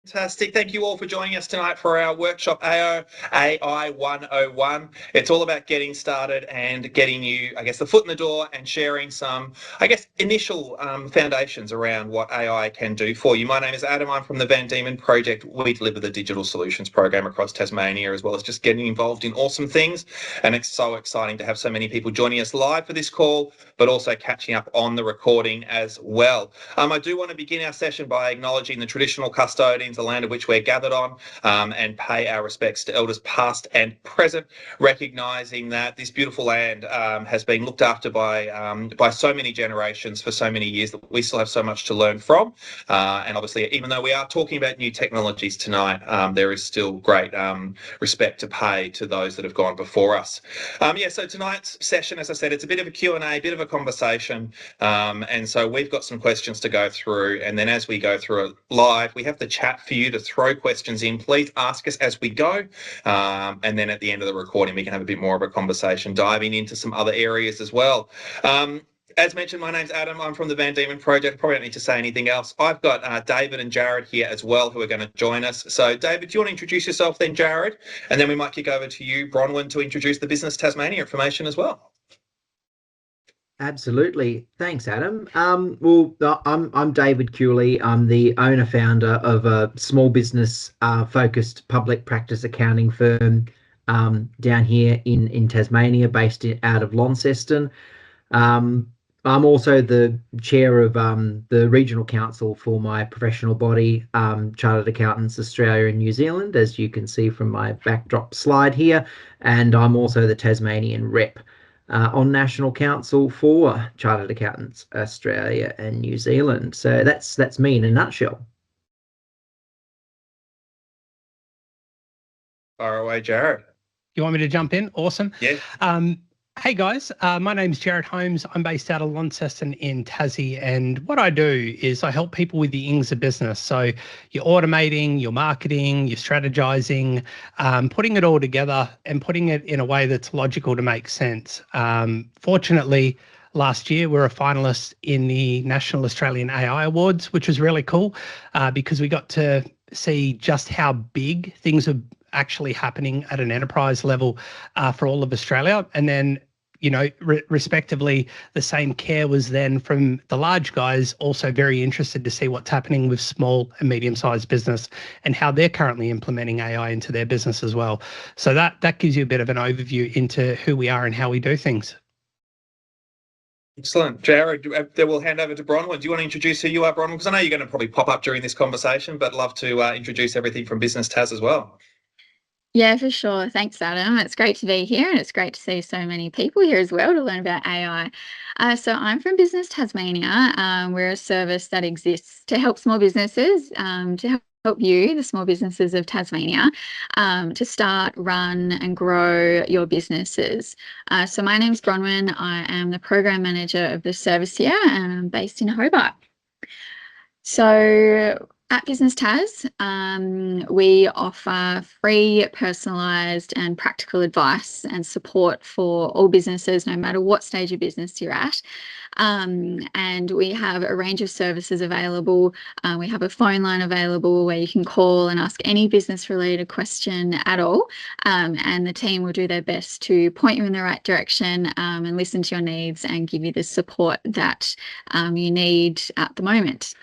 Fantastic. Thank you all for joining us tonight for our workshop AI 101. It's all about getting started and getting you, the foot in the door and sharing some, initial foundations around what AI can do for you. My name is Adam. I'm from the Van Diemen Project. We deliver the Digital Solutions program across Tasmania, as well as just getting involved in awesome things. And it's so exciting to have so many people joining us live for this call, but also catching up on the recording as well. I do want to begin our session by acknowledging the traditional custodians, the land of which we're gathered on, and pay our respects to elders past and present, recognising that this beautiful land has been looked after by so many generations for so many years that we still have so much to learn from. And obviously, even though we are talking about new technologies tonight, there is still great respect to pay to those that have gone before us. So tonight's session, as I said, it's a bit of a Q&A, a bit of a conversation, and so we've got some questions to go through, and then as we go through it live, we have the chat for you to throw questions in. Please ask us as we go, and then at the end of the recording we can have a bit more of a conversation diving into some other areas as well. As mentioned, my name's Adam. I'm from the Van Diemen Project. Probably don't need to say anything else. I've got David and Jared here as well, who are going to join us. So David, do you want to introduce yourself then, Jared? And then we might kick over to you, Bronwyn, to introduce the Business Tasmania information as well. Absolutely. Thanks, Adam. I'm David Cooley. I'm the owner-founder of a small business focused public practice accounting firm down here in Tasmania, based out of Launceston. I'm also the chair of the regional council for my professional body, Chartered Accountants Australia and New Zealand, as you can see from my backdrop slide here. And I'm also the Tasmanian rep on National Council for Chartered Accountants Australia and New Zealand. So that's me in a nutshell. Fire away, Jared. You want me to jump in? Awesome. Yeah. Hey guys, my name's Jared Holmes. I'm based out of Launceston in Tassie, and what I do is I help people with the ings of business. So you're automating, you're marketing, you're strategizing, putting it all together and putting it in a way that's logical to make sense. Fortunately, last year we were a finalist in the National Australian AI Awards, which was really cool because we got to see just how big things are actually happening at an enterprise level for all of Australia. And then, respectively, the same care was then from the large guys, also very interested to see what's happening with small and medium-sized business and how they're currently implementing AI into their business as well. So that gives you a bit of an overview into who we are and how we do things. Excellent. Jared, then we'll hand over to Bronwyn. Do you want to introduce who you are, Bronwyn? Because I know you're going to probably pop up during this conversation, but love to introduce everything from Business Tas as well. Yeah, for sure. Thanks, Adam. It's great to be here, and it's great to see so many people here as well to learn about AI. So I'm from Business Tasmania. We're a service that exists to help small businesses, to help you, the small businesses of Tasmania, to start, run and grow your businesses. So my name's Bronwyn. I am the program manager of the service here, and I'm based in Hobart. So at Business Tas, we offer free, personalised and practical advice and support for all businesses, no matter what stage of business you're at. And we have a range of services available. We have a phone line available where you can call and ask any business-related question at all, and the team will do their best to point you in the right direction and listen to your needs and give you the support that you need at the moment.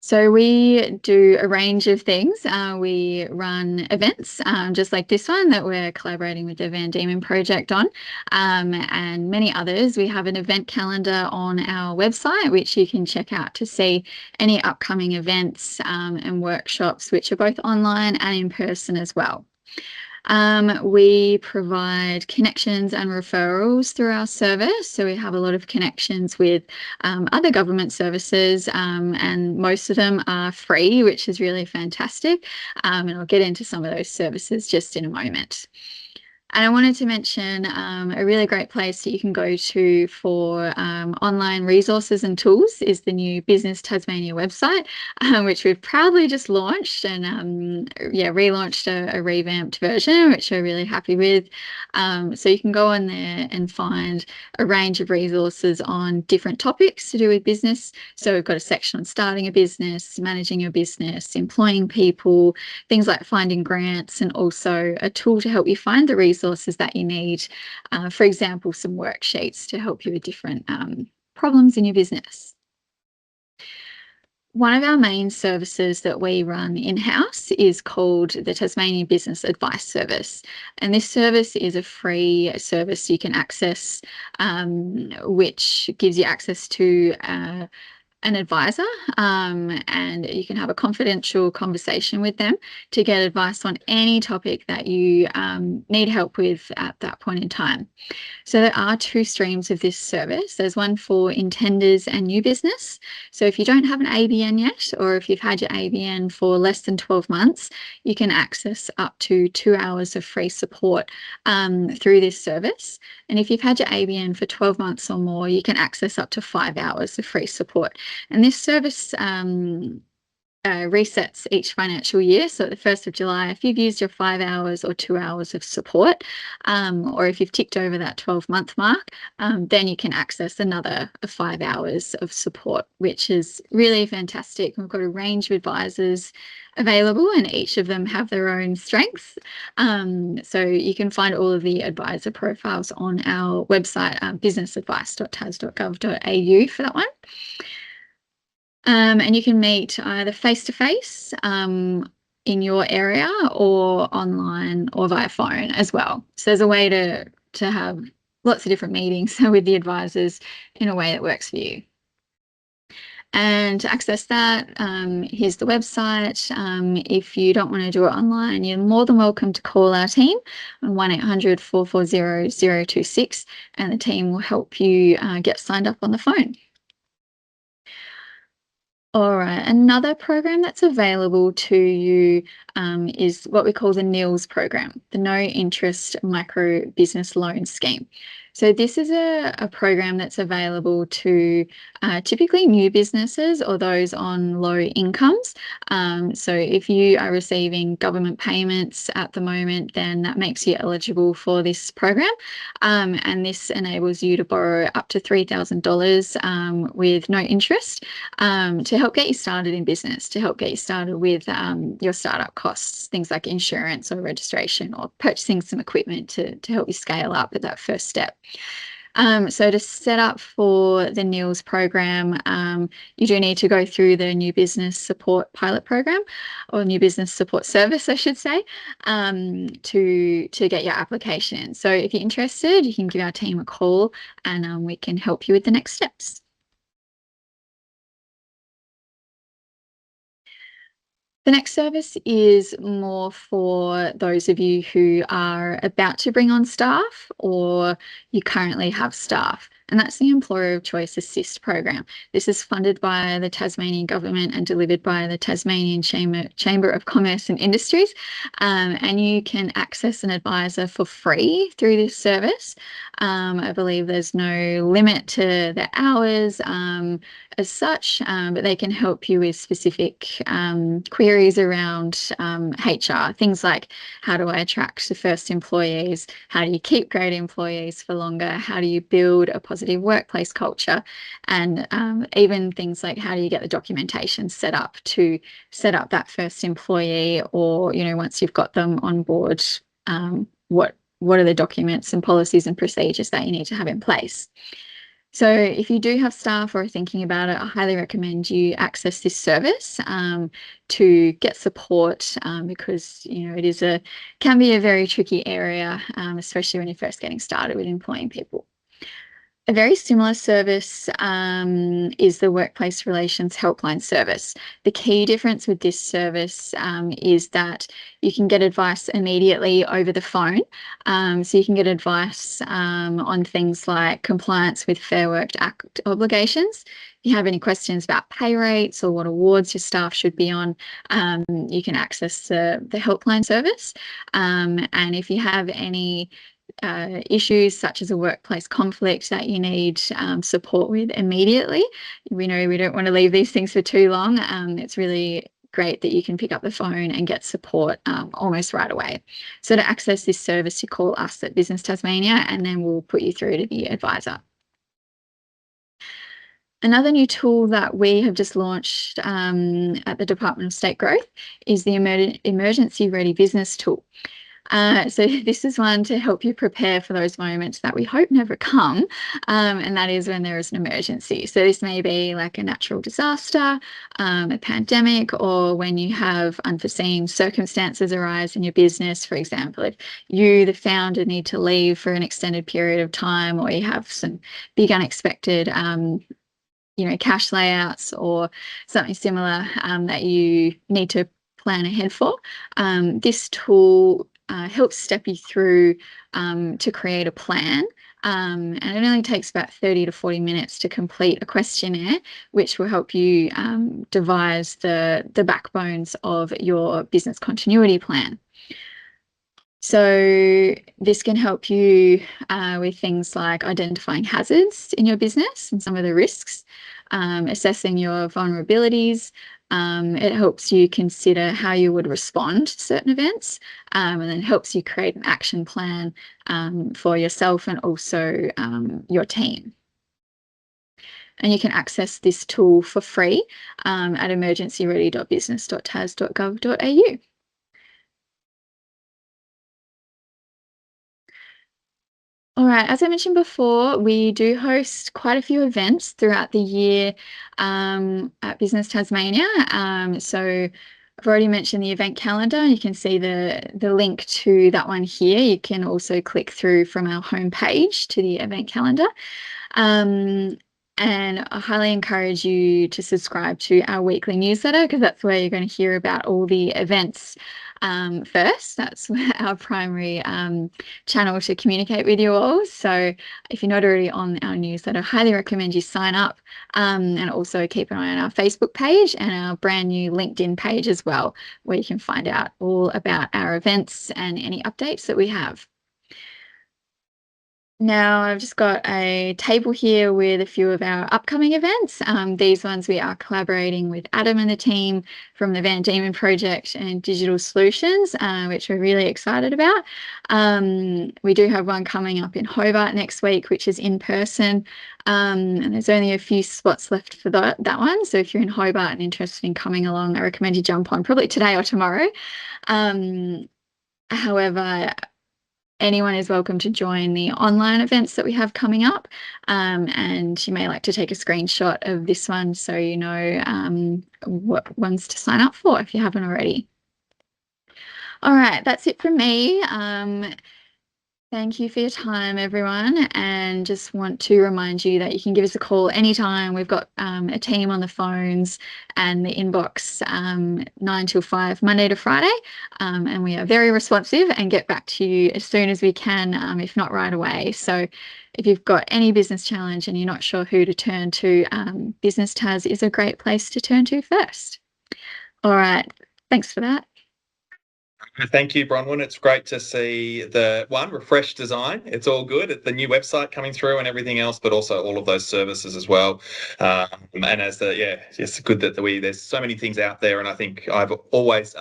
So we do a range of things. We run events, just like this one that we're collaborating with the Van Diemen Project on, and many others. We have an event calendar on our website, which you can check out to see any upcoming events and workshops, which are both online and in person as well. We provide connections and referrals through our service. So we have a lot of connections with other government services, and most of them are free, which is really fantastic. And I'll get into some of those services just in a moment. And I wanted to mention a really great place that you can go to for online resources and tools is the new Business Tasmania website, which we've proudly just launched and relaunched a revamped version, which we're really happy with. So you can go on there and find a range of resources on different topics to do with business. So we've got a section on starting a business, managing your business, employing people, things like finding grants, and also a tool to help you find the resources that you need. For example, some worksheets to help you with different problems in your business. One of our main services that we run in-house is called the Tasmanian Business Advice Service. And this service is a free service you can access, which gives you access to an advisor, and you can have a confidential conversation with them to get advice on any topic that you need help with at that point in time. So there are two streams of this service. There's one for intenders and new business. So if you don't have an ABN yet, or if you've had your ABN for less than 12 months, you can access up to 2 hours of free support through this service. And if you've had your ABN for 12 months or more, you can access up to 5 hours of free support. And this service resets each financial year. So at the 1st of July, if you've used your 5 hours or 2 hours of support, or if you've ticked over that 12-month mark, then you can access another 5 hours of support, which is really fantastic. We've got a range of advisors available, and each of them have their own strengths. So you can find all of the advisor profiles on our website, businessadvice.tas.gov.au for that one. And you can meet either face-to-face in your area or online or via phone as well. So there's a way to have lots of different meetings with the advisors in a way that works for you. And to access that, here's the website. If you don't want to do it online, you're more than welcome to call our team on 1-800-440-026, and the team will help you get signed up on the phone. All right, another program that's available to you is what we call the NILS program, the No Interest Micro Business Loan Scheme. So this is a program that's available to typically new businesses or those on low incomes. So if you are receiving government payments at the moment, then that makes you eligible for this program. And this enables you to borrow up to $3,000 with no interest to help get you started in business, to help get you started with your startup costs, things like insurance or registration or purchasing some equipment to help you scale up at that first step. So to set up for the NILS program, you do need to go through the New Business Support Pilot Program, or New Business Support Service, I should say, to get your application in. So if you're interested, you can give our team a call and we can help you with the next steps. The next service is more for those of you who are about to bring on staff or you currently have staff, and that's the Employer of Choice Assist program. This is funded by the Tasmanian Government and delivered by the Tasmanian Chamber of Commerce and Industries, and you can access an advisor for free through this service. I believe there's no limit to the hours as such, but they can help you with specific queries around HR, things like how do I attract the first employees, how do you keep great employees for longer, how do you build a positive workplace culture, and even things like how do you get the documentation set up to set up that first employee, or once you've got them on board, what are the documents and policies and procedures that you need to have in place. So if you do have staff or are thinking about it, I highly recommend you access this service to get support, because it can be a very tricky area, especially when you're first getting started with employing people. A very similar service is the Workplace Relations Helpline Service. The key difference with this service is that you can get advice immediately over the phone. So you can get advice on things like compliance with Fair Work Act obligations. If you have any questions about pay rates or what awards your staff should be on, you can access the helpline service. And if you have any issues such as a workplace conflict that you need support with immediately. We know we don't want to leave these things for too long. It's really great that you can pick up the phone and get support almost right away. So to access this service, you call us at Business Tasmania, and then we'll put you through to the advisor. Another new tool that we have just launched at the Department of State Growth is the Emergency Ready Business tool. So this is one to help you prepare for those moments that we hope never come, and that is when there is an emergency. So this may be like a natural disaster, a pandemic, or when you have unforeseen circumstances arise in your business. For example, if you, the founder, need to leave for an extended period of time, or you have some big unexpected cash layouts or something similar that you need to plan ahead for. This tool helps step you through to create a plan. And it only takes about 30 to 40 minutes to complete a questionnaire, which will help you devise the backbones of your business continuity plan. So this can help you with things like identifying hazards in your business and some of the risks, assessing your vulnerabilities. It helps you consider how you would respond to certain events, and then helps you create an action plan for yourself and also your team. And you can access this tool for free at emergencyready.business.tas.gov.au. All right, as I mentioned before, we do host quite a few events throughout the year at Business Tasmania. So I've already mentioned the event calendar. You can see the link to that one here. You can also click through from our homepage to the event calendar. And I highly encourage you to subscribe to our weekly newsletter, because that's where you're going to hear about all the events first. That's our primary channel to communicate with you all. So if you're not already on our newsletter, I highly recommend you sign up, and also keep an eye on our Facebook page and our brand new LinkedIn page as well, where you can find out all about our events and any updates that we have. Now, I've just got a table here with a few of our upcoming events. These ones we are collaborating with Adam and the team from the Van Diemen project and Digital Solutions, which we're really excited about. We do have one coming up in Hobart next week, which is in person. And there's only a few spots left for that one. So if you're in Hobart and interested in coming along, I recommend you jump on probably today or tomorrow. However, anyone is welcome to join the online events that we have coming up, and you may like to take a screenshot of this one so you know what ones to sign up for if you haven't already. All right, that's it from me. Thank you for your time, everyone, and just want to remind you that you can give us a call anytime. We've got a team on the phones and the inbox 9 till 5, Monday to Friday, and we are very responsive and get back to you as soon as we can, if not right away. So if you've got any business challenge and you're not sure who to turn to, Business Tas is a great place to turn to first. All right, thanks for that. Thank you, Bronwyn. It's great to see the refreshed design. It's all good. The new website coming through and everything else, but also all of those services as well. And as it's good that there's so many things out there. And I think I've always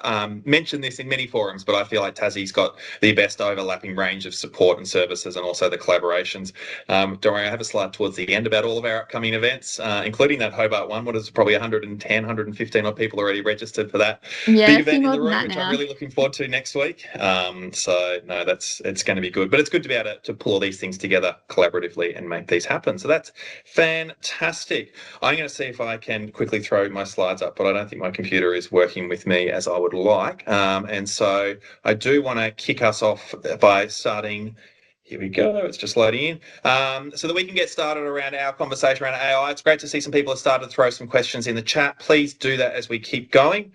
mentioned this in many forums, but I feel like Tassie's got the best overlapping range of support and services, and also the collaborations. Don't worry, I have a slide towards the end about all of our upcoming events, including that Hobart one. What is probably 110, 115 odd people already registered for that big event in the room, which I'm really looking forward to next week. So no, it's going to be good, but it's good to be able to pull all these things together collaboratively and make these happen. So that's fantastic. I'm going to see if I can quickly throw my slides up, but I don't think my computer is working with me as I would like. And so I do want to kick us off by starting. Here we go. It's just loading in. So that we can get started around our conversation around AI. It's great to see some people have started to throw some questions in the chat. Please do that as we keep going.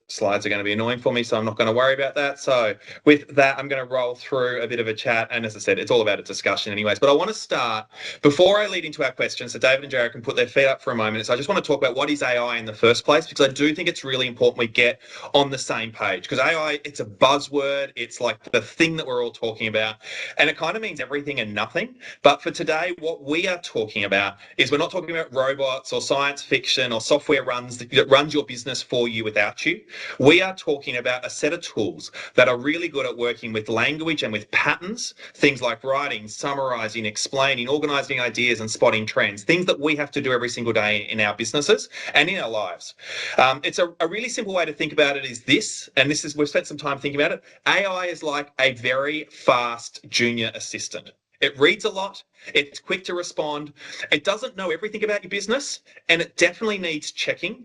slides are going to be annoying for me, so I'm not going to worry about that. So with that, I'm going to roll through a bit of a chat. And as I said, it's all about a discussion anyways. But I want to start, before I lead into our questions, so David and Jared can put their feet up for a moment. So I just want to talk about what is AI in the first place, because I do think it's really important we get on the same page. Because AI, it's a buzzword. It's like the thing that we're all talking about. And it kind of means everything and nothing. But for today, what we are talking about is we're not talking about robots or science fiction or software that runs your business for you without you. We are talking about a set of tools that are really good at working with language and with patterns, things like writing, summarizing, explaining, organizing ideas and spotting trends, things that we have to do every single day in our businesses and in our lives. It's a really simple way to think about it is this, and this is, we've spent some time thinking about it. AI is like a very fast junior assistant. It reads a lot. It's quick to respond. It doesn't know everything about your business, and it definitely needs checking.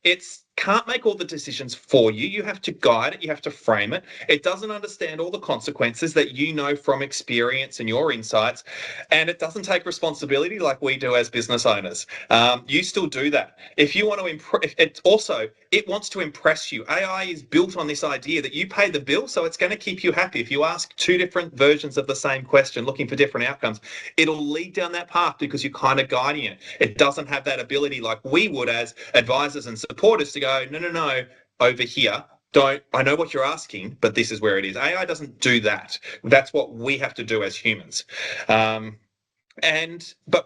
It can't make all the decisions for you. You have to guide it. You have to frame it. It doesn't understand all the consequences that you know from experience and your insights, and it doesn't take responsibility like we do as business owners. You still do that. If you want to impress, it wants to impress you. AI is built on this idea that you pay the bill, so it's going to keep you happy. If you ask two different versions of the same question, looking for different outcomes, it'll lead down that path because you're kind of guiding it. It doesn't have that ability like we would as advisors and supporters to go, no, over here. I know what you're asking, but this is where it is. AI doesn't do that. That's what we have to do as humans. But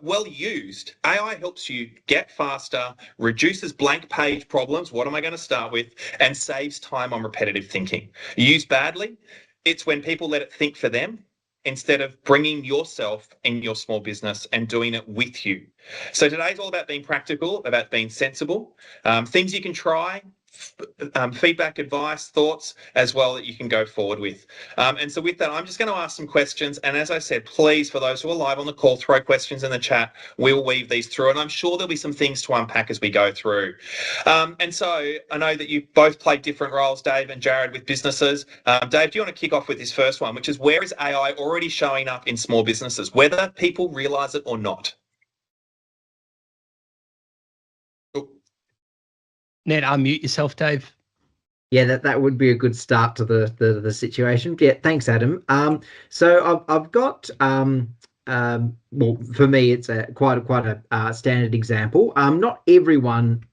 well used, AI helps you get faster, reduces blank page problems. What am I going to start with? And saves time on repetitive thinking. Used badly, it's when people let it think for them instead of bringing yourself in your small business and doing it with you. So today's all about being practical, about being sensible, things you can try, feedback, advice, thoughts as well that you can go forward with. And so with that, I'm just going to ask some questions. And as I said, please, for those who are live on the call, throw questions in the chat. We'll weave these through. And I'm sure there'll be some things to unpack as we go through. And so I know that you both played different roles, Dave and Jared, with businesses. Dave, do you want to kick off with this first one, which is where is AI already showing up in small businesses, whether people realize it or not? Ned, unmute yourself, Dave. Yeah, that would be a good start to the situation. Yeah, thanks, Adam. So I've got well, for me, it's quite a standard example. Not everyone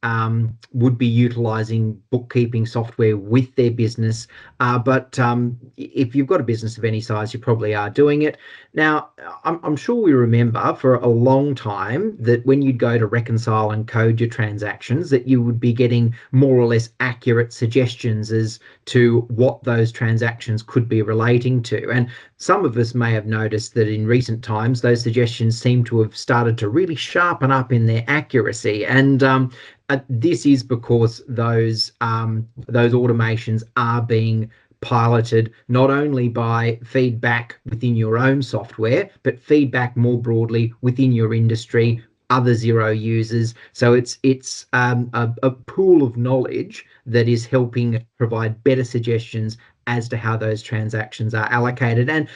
would be utilizing bookkeeping software with their business, but if you've got a business of any size, you probably are doing it. Now, I'm sure we remember for a long time that when you'd go to reconcile and code your transactions, that you would be getting more or less accurate suggestions as to what those transactions could be relating to. And some of us may have noticed that in recent times, those suggestions seem to have started to really sharpen up in their accuracy. And this is because those automations are being piloted not only by feedback within your own software, but feedback more broadly within your industry, other Xero users. So it's a pool of knowledge that is helping provide better suggestions as to how those transactions are allocated. And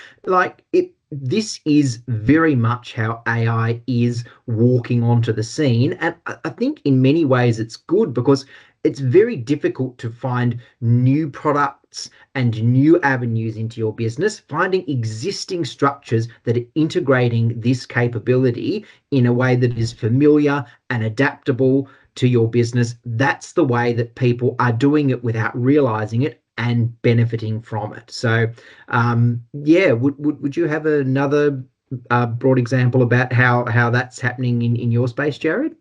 this is very much how AI is walking onto the scene. And I think in many ways it's good because it's very difficult to find new products and new avenues into your business. Finding existing structures that are integrating this capability in a way that is familiar and adaptable to your business, that's the way that people are doing it without realizing it and benefiting from it. So would you have another broad example about how that's happening in your space, Jared?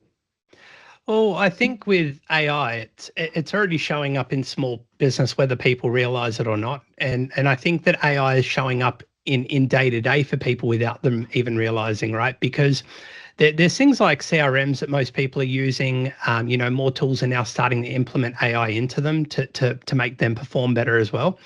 Well, I think with AI, it's already showing up in small business, whether people realize it or not. And I think that AI is showing up in day to day for people without them even realizing, right? Because there's things like CRMs that most people are using. More tools are now starting to implement AI into them to make them perform better as well.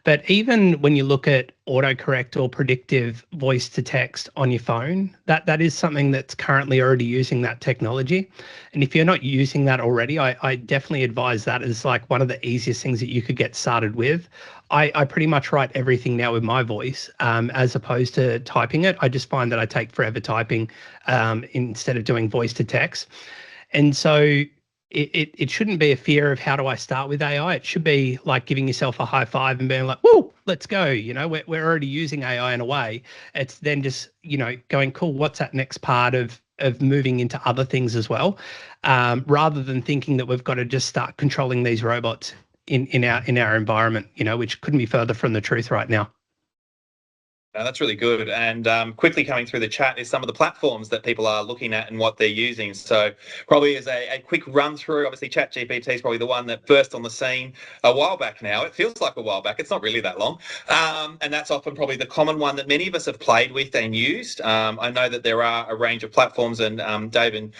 But even when you look at autocorrect or predictive voice to text on your phone, that is something that's currently already using that technology. And if you're not using that already, I definitely advise that as like one of the easiest things that you could get started with. I pretty much write everything now with my voice as opposed to typing it. I just find that I take forever typing instead of doing voice to text. And so it shouldn't be a fear of how do I start with AI. It should be like giving yourself a high five and being like, whoa, let's go. You know, we're already using AI in a way. It's then just, you know, going, cool, what's that next part of moving into other things as well, rather than thinking that we've got to just start controlling these robots in our environment, you know, which couldn't be further from the truth right now. That's really good. And quickly coming through the chat is some of the platforms that people are looking at and what they're using. So probably as a quick run through, obviously ChatGPT is probably the one that burst on the scene a while back now. It feels like a while back. It's not really that long. And that's often probably the common one that many of us have played with and used. I know that there are a range of platforms, and Dave and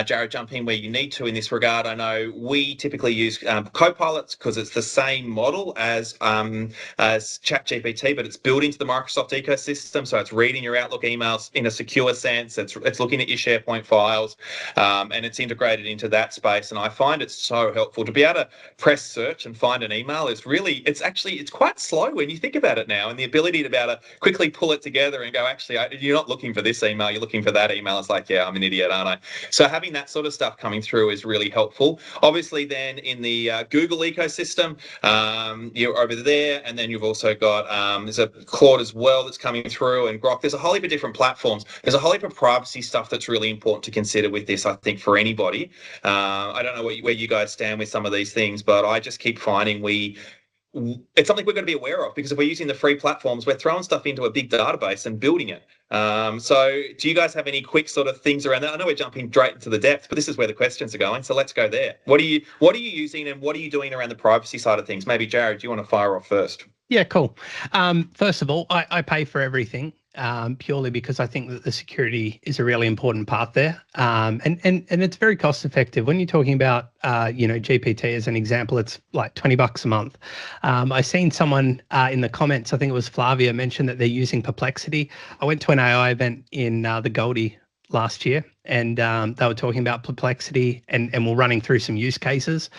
Jared, jump in where you need to in this regard. I know we typically use Copilots because it's the same model as ChatGPT, but it's built into the Microsoft ecosystem, so it's reading your Outlook emails in a secure sense. It's looking at your SharePoint files, and it's integrated into that space. And I find it so helpful to be able to press search and find an email. It's quite slow when you think about it now, and the ability to be able to quickly pull it together and go, actually, you're not looking for this email, you're looking for that email. It's like, yeah, I'm an idiot, aren't I? So having that sort of stuff coming through is really helpful. Obviously, then in the Google ecosystem, you're over there, and then you've also got there's a Claude as well that's coming through, and Grok. There's a whole heap of different platforms. There's a whole heap of privacy stuff that's really important to consider with this, I think, for anybody. I don't know where you guys stand with some of these things, but I just keep finding it's something we're going to be aware of, because if we're using the free platforms, we're throwing stuff into a big database and building it. So do you guys have any quick sort of things around that? I know we're jumping straight into the depth, but this is where the questions are going, so let's go there. What are you using, and what are you doing around the privacy side of things? Maybe Jared, do you want to fire off first? Yeah, cool. First of all, I pay for everything purely because I think that the security is a really important part there. And it's very cost effective. When you're talking about, GPT as an example, it's like $20 a month. I seen someone in the comments, I think it was Flavia, mentioned that they're using Perplexity. I went to an AI event in the Goldie last year, and they were talking about Perplexity, and we're running through some use cases.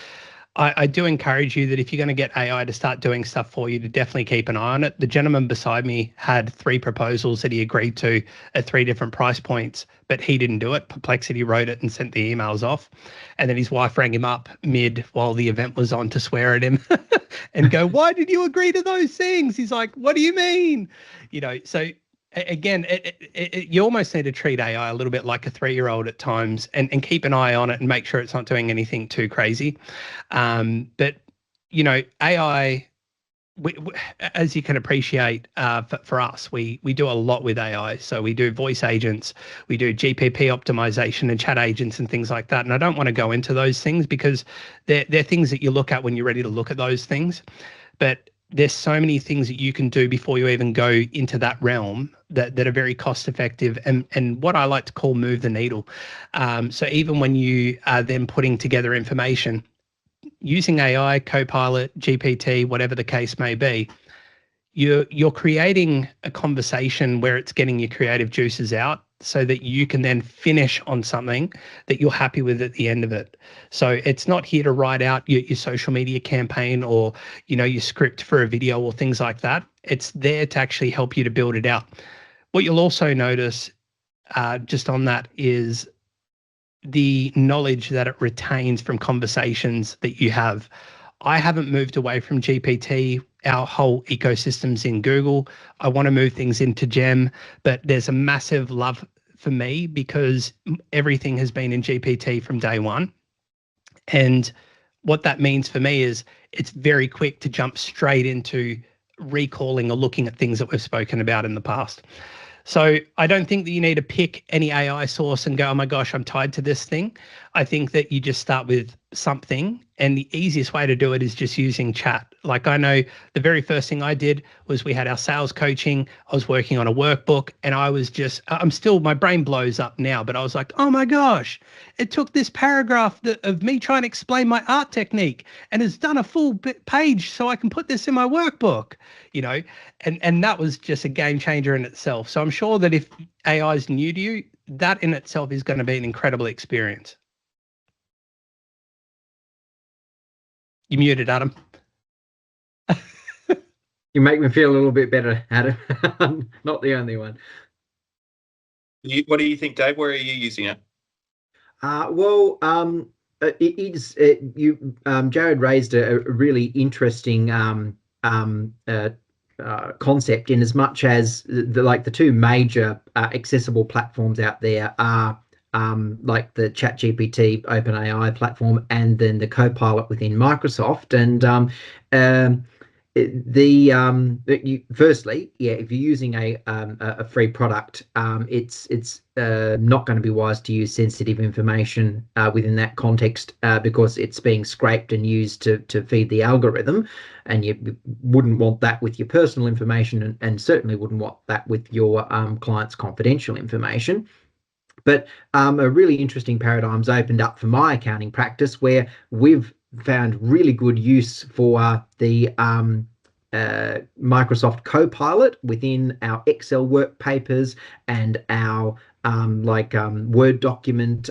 I do encourage you that if you're going to get AI to start doing stuff for you, to definitely keep an eye on it. The gentleman beside me had 3 proposals that he agreed to at 3 different price points, but he didn't do it. Perplexity wrote it and sent the emails off. And then his wife rang him up mid while the event was on to swear at him and go, why did you agree to those things? He's like, what do you mean? So again, you almost need to treat AI a little bit like a 3-year-old at times, and keep an eye on it and make sure it's not doing anything too crazy. But AI, as you can appreciate, for us, we do a lot with AI. So we do voice agents, we do GPP optimization and chat agents and things like that. And I don't want to go into those things because they're things that you look at when you're ready to look at those things. But there's so many things that you can do before you even go into that realm that are very cost effective and what I like to call move the needle. So even when you are then putting together information using AI, Copilot, GPT, whatever the case may be, you're creating a conversation where it's getting your creative juices out so that you can then finish on something that you're happy with at the end of it. So it's not here to write out your social media campaign or, your script for a video or things like that. It's there to actually help you to build it out. What you'll also notice just on that is the knowledge that it retains from conversations that you have. I haven't moved away from GPT. Our whole ecosystem's in Google. I want to move things into Gem, but there's a massive love for me because everything has been in GPT from day one. And what that means for me is it's very quick to jump straight into recalling or looking at things that we've spoken about in the past. So I don't think that you need to pick any AI source and go, oh my gosh, I'm tied to this thing. I think that you just start with something, and the easiest way to do it is just using chat. Like I know the very first thing I did was we had our sales coaching. I was working on a workbook, and my brain blows up now, but I was like, oh my gosh, it took this paragraph of me trying to explain my art technique and it's done a full page so I can put this in my workbook, and that was just a game changer in itself. So I'm sure that if AI is new to you, that in itself is going to be an incredible experience. You muted, Adam. You make me feel a little bit better, Adam. Not the only one. What do you think, Dave? Where are you using it? it is you. Jared raised a really interesting concept, in as much as the two major accessible platforms out there are like the ChatGPT OpenAI platform, and then the Copilot within Microsoft. And firstly, yeah, if you're using a free product, it's not going to be wise to use sensitive information within that context, because it's being scraped and used to feed the algorithm, and you wouldn't want that with your personal information, and certainly wouldn't want that with your client's confidential information. But a really interesting paradigm's opened up for my accounting practice, where we've found really good use for the Microsoft Copilot within our Excel work papers and our Word document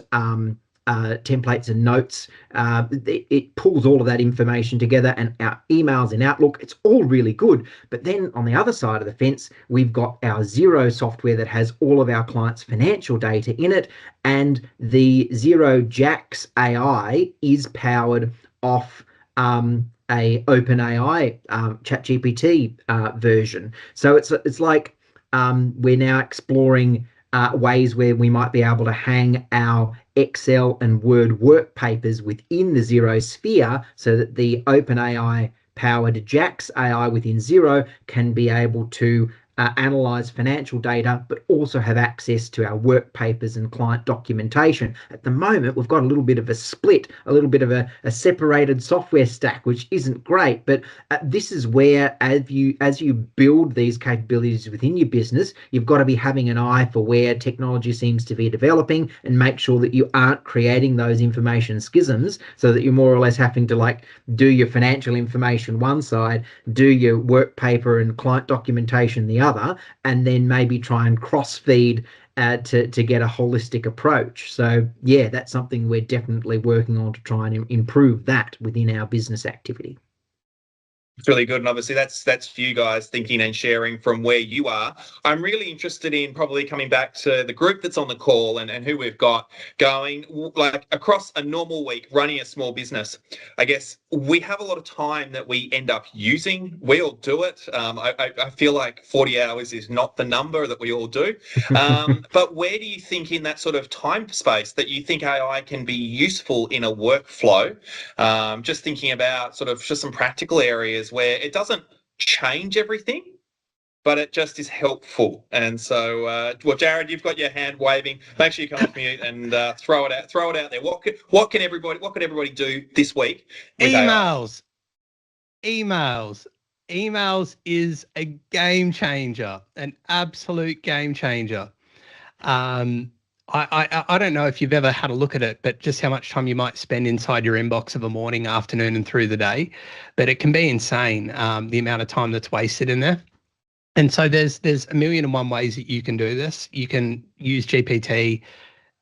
templates and notes. It pulls all of that information together, and our emails in Outlook. It's all really good. But then on the other side of the fence, we've got our Xero software that has all of our clients' financial data in it, and the Xero Jax AI is powered off a OpenAI ChatGPT version. So it's like we're now exploring ways where we might be able to hang our Excel and Word work papers within the Xero sphere, so that the OpenAI powered Jax AI within Xero can be able to analyze financial data, but also have access to our work papers and client documentation. At the moment, we've got a little bit of a split, a little bit of a separated software stack, which isn't great. But this is where, as you build these capabilities within your business, you've got to be having an eye for where technology seems to be developing, and make sure that you aren't creating those information schisms, so that you're more or less having to do your financial information one side, do your work paper and client documentation the other, and then maybe try and cross feed to get a holistic approach. So yeah, that's something we're definitely working on to try and improve that within our business activity. It's really good, and obviously that's for you guys thinking and sharing from where you are. I'm really interested in probably coming back to the group that's on the call, and who we've got going, like across a normal week running a small business. I guess we have a lot of time that we end up using. We all do it. I feel like 40 hours is not the number that we all do. But where do you think in that sort of time space that you think AI can be useful in a workflow? Just thinking about sort of just some practical areas where it doesn't change everything, but it just is helpful. And so, well, Jared, you've got your hand waving. Make sure you come off mute and throw it out there. What can everybody do this week with emails? AI? Emails is a game changer, an absolute game changer. I don't know if you've ever had a look at it, but just how much time you might spend inside your inbox of a morning, afternoon, and through the day. But it can be insane, the amount of time that's wasted in there. And so there's a million and one ways that you can do this. You can use GPT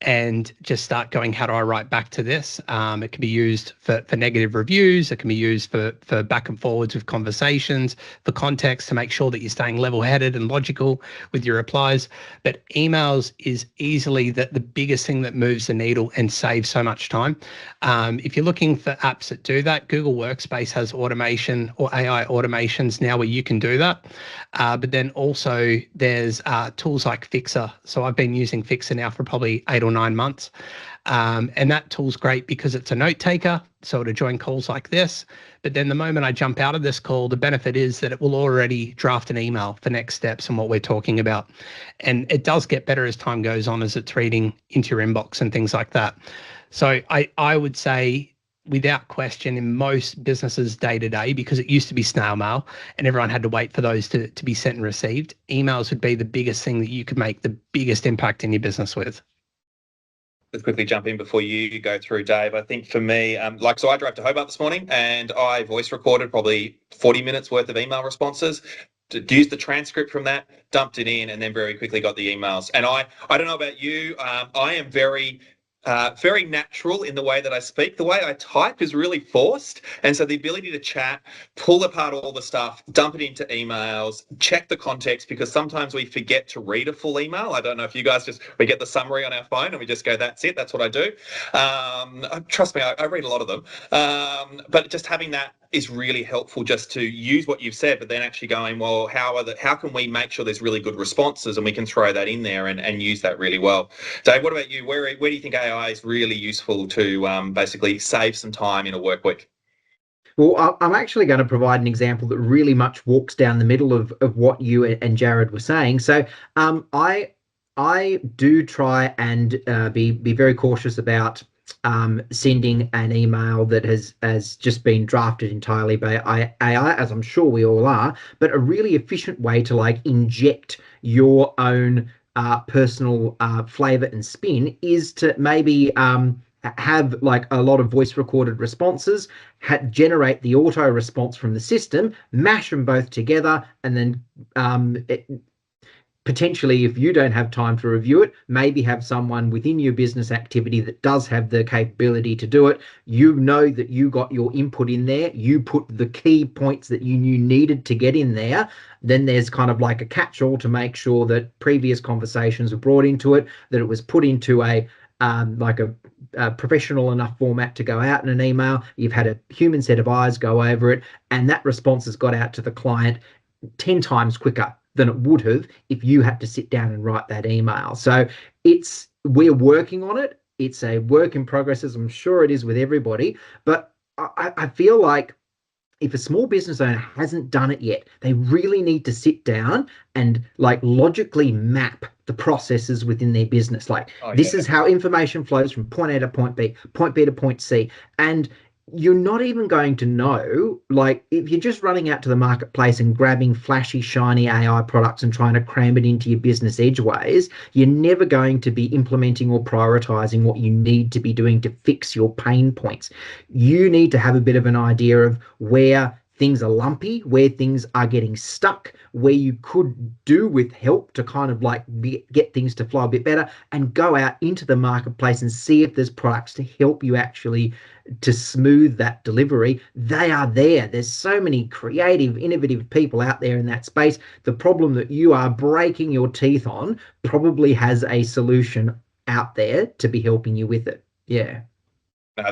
and just start going, how do I write back to this? It can be used for negative reviews. It can be used for back and forwards with conversations, for context, to make sure that you're staying level-headed and logical with your replies. But emails is easily the biggest thing that moves the needle and saves so much time. If you're looking for apps that do that, Google Workspace has automation or AI automations now where you can do that. But then also there's tools like Fixer. So I've been using Fixer now for probably 8 or 9 months. And that tool's great because it's a note taker. So to join calls like this, but then the moment I jump out of this call, the benefit is that it will already draft an email for next steps and what we're talking about. And it does get better as time goes on, as it's reading into your inbox and things like that. So I would say, without question, in most businesses day to day, because it used to be snail mail and everyone had to wait for those to be sent and received, emails would be the biggest thing that you could make the biggest impact in your business with. Let's quickly jump in before you go through, Dave. I think for me, so I drove to Hobart this morning and I voice recorded probably 40 minutes worth of email responses, used the transcript from that, dumped it in, and then very quickly got the emails. And I don't know about you, I am very very natural in the way that I speak. The way I type is really forced. And so the ability to chat, pull apart all the stuff, dump it into emails, check the context, because sometimes we forget to read a full email. I don't know if you guys we get the summary on our phone and we just go, that's it. That's what I do. Trust me, I read a lot of them. But just having that is really helpful, just to use what you've said, but then actually going, well, how can we make sure there's really good responses, and we can throw that in there and use that really well. Dave, what about you? Where do you think AI is really useful to basically save some time in a work week? Well, I'm actually going to provide an example that really much walks down the middle of what you and Jared were saying. So I do try and be very cautious about sending an email that has just been drafted entirely by AI, as I'm sure we all are, but a really efficient way to like inject your own personal flavor and spin is to maybe have like a lot of voice recorded responses, generate the auto response from the system, mash them both together, and then potentially, if you don't have time to review it, maybe have someone within your business activity that does have the capability to do it. You know that you got your input in there. You put the key points that you knew needed to get in there. Then there's kind of like a catch-all to make sure that previous conversations were brought into it, that it was put into a professional enough format to go out in an email. You've had a human set of eyes go over it, and that response has got out to the client 10 times quicker than it would have if you had to sit down and write that email. So we're working on it. It's a work in progress, as I'm sure it is with everybody. But I feel like if a small business owner hasn't done it yet, they really need to sit down and like logically map the processes within their business. Like, this is how information flows from point A to point B to point C. And you're not even going to know, like, if you're just running out to the marketplace and grabbing flashy, shiny AI products and trying to cram it into your business edgeways, you're never going to be implementing or prioritizing what you need to be doing to fix your pain points. You need to have a bit of an idea of where things are lumpy, where things are getting stuck, where you could do with help to kind of like get things to flow a bit better, and go out into the marketplace and see if there's products to help you actually to smooth that delivery. They are there. There's so many creative, innovative people out there in that space. The problem that you are breaking your teeth on probably has a solution out there to be helping you with it. Yeah. No,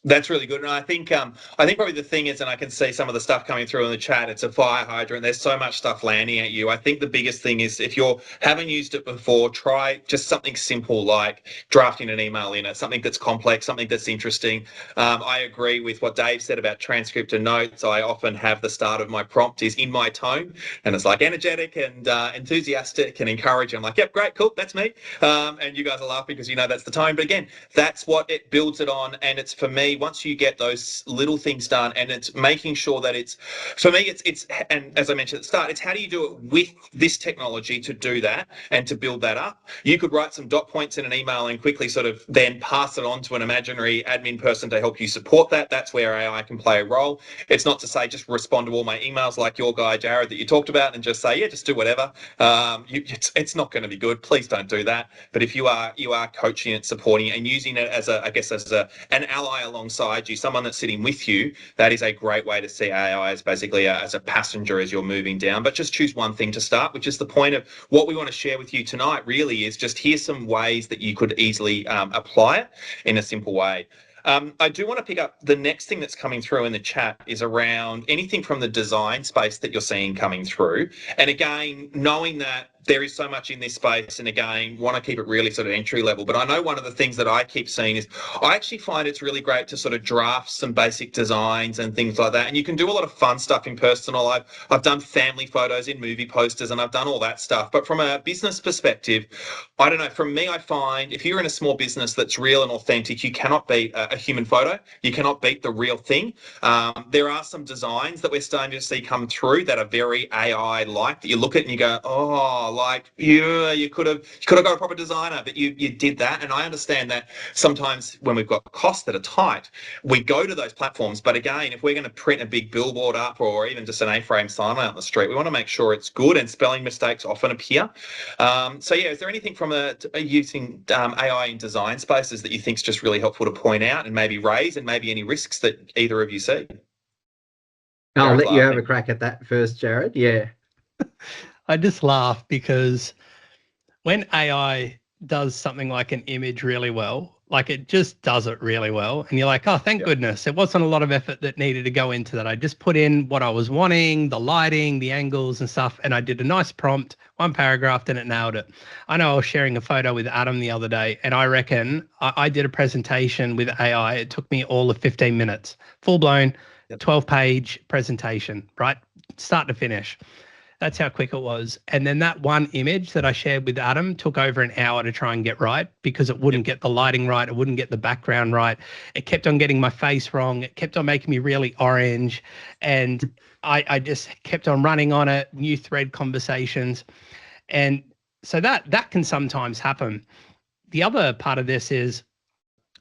that's really good, and I think probably the thing is, and I can see some of the stuff coming through in the chat, it's a fire hydrant. There's so much stuff landing at you. I think the biggest thing is, if you haven't used it before, try just something simple like drafting an email in it, something that's complex, something that's interesting. I agree with what Dave said about transcript and notes. I often have the start of my prompt is in my tone, and it's like energetic and enthusiastic and encouraging. I'm like, yep, great, cool, that's me. And you guys are laughing because you know that's the tone. But again, that's what it builds it on. And it's, for me, once you get those little things done, and it's making sure that it's, for me, it's, and as I mentioned at the start, it's how do you do it with this technology to do that and to build that up. You could write some dot points in an email and quickly sort of then pass it on to an imaginary admin person to help you support that. That's where AI can play a role. It's not to say just respond to all my emails like your guy, Jared, that you talked about, and just say, yeah, just do whatever. It's not going to be good. Please don't do that. But if you are coaching it, supporting it, and using it as an ally alongside you, someone that's sitting with you, that is a great way to see AI as basically as a passenger as you're moving down. But just choose one thing to start, which is the point of what we want to share with you tonight, really, is just here's some ways that you could easily apply it in a simple way. I do want to pick up the next thing that's coming through in the chat is around anything from the design space that you're seeing coming through. And again, knowing that there is so much in this space, and again, want to keep it really sort of entry level. But I know one of the things that I keep seeing is I actually find it's really great to sort of draft some basic designs and things like that. And you can do a lot of fun stuff in personal. I've done family photos in movie posters, and I've done all that stuff. But from a business perspective, I don't know, from me, I find if you're in a small business that's real and authentic, you cannot beat a human photo. You cannot beat the real thing. There are some designs that we're starting to see come through that are very AI-like, that you look at and you go, oh, like you could have got a proper designer, but you did that. And I understand that sometimes when we've got costs that are tight, we go to those platforms. But again, if we're going to print a big billboard up or even just an A-frame sign out on the street, we want to make sure it's good, and spelling mistakes often appear. So yeah, is there anything from using AI in design spaces that you think is just really helpful to point out and maybe raise, and maybe any risks that either of you see? I'll Jared's let you have a laughing. crack at that first, Jared. Yeah. I just laugh because when AI does something like an image really well, like it just does it really well. And you're like, oh, thank Yeah. goodness. It wasn't a lot of effort that needed to go into that. I just put in what I was wanting, the lighting, the angles and stuff. And I did a nice prompt, one paragraph, and it nailed it. I know I was sharing a photo with Adam the other day, and I reckon I did a presentation with AI. It took me all of 15 minutes, full blown, Yep. 12-page presentation, right? Start to finish. That's how quick it was. And then that one image that I shared with Adam took over an hour to try and get right, because it wouldn't get the lighting right. It wouldn't get the background right. It kept on getting my face wrong. It kept on making me really orange. And I just kept on running on it, new thread conversations. And so that can sometimes happen. The other part of this is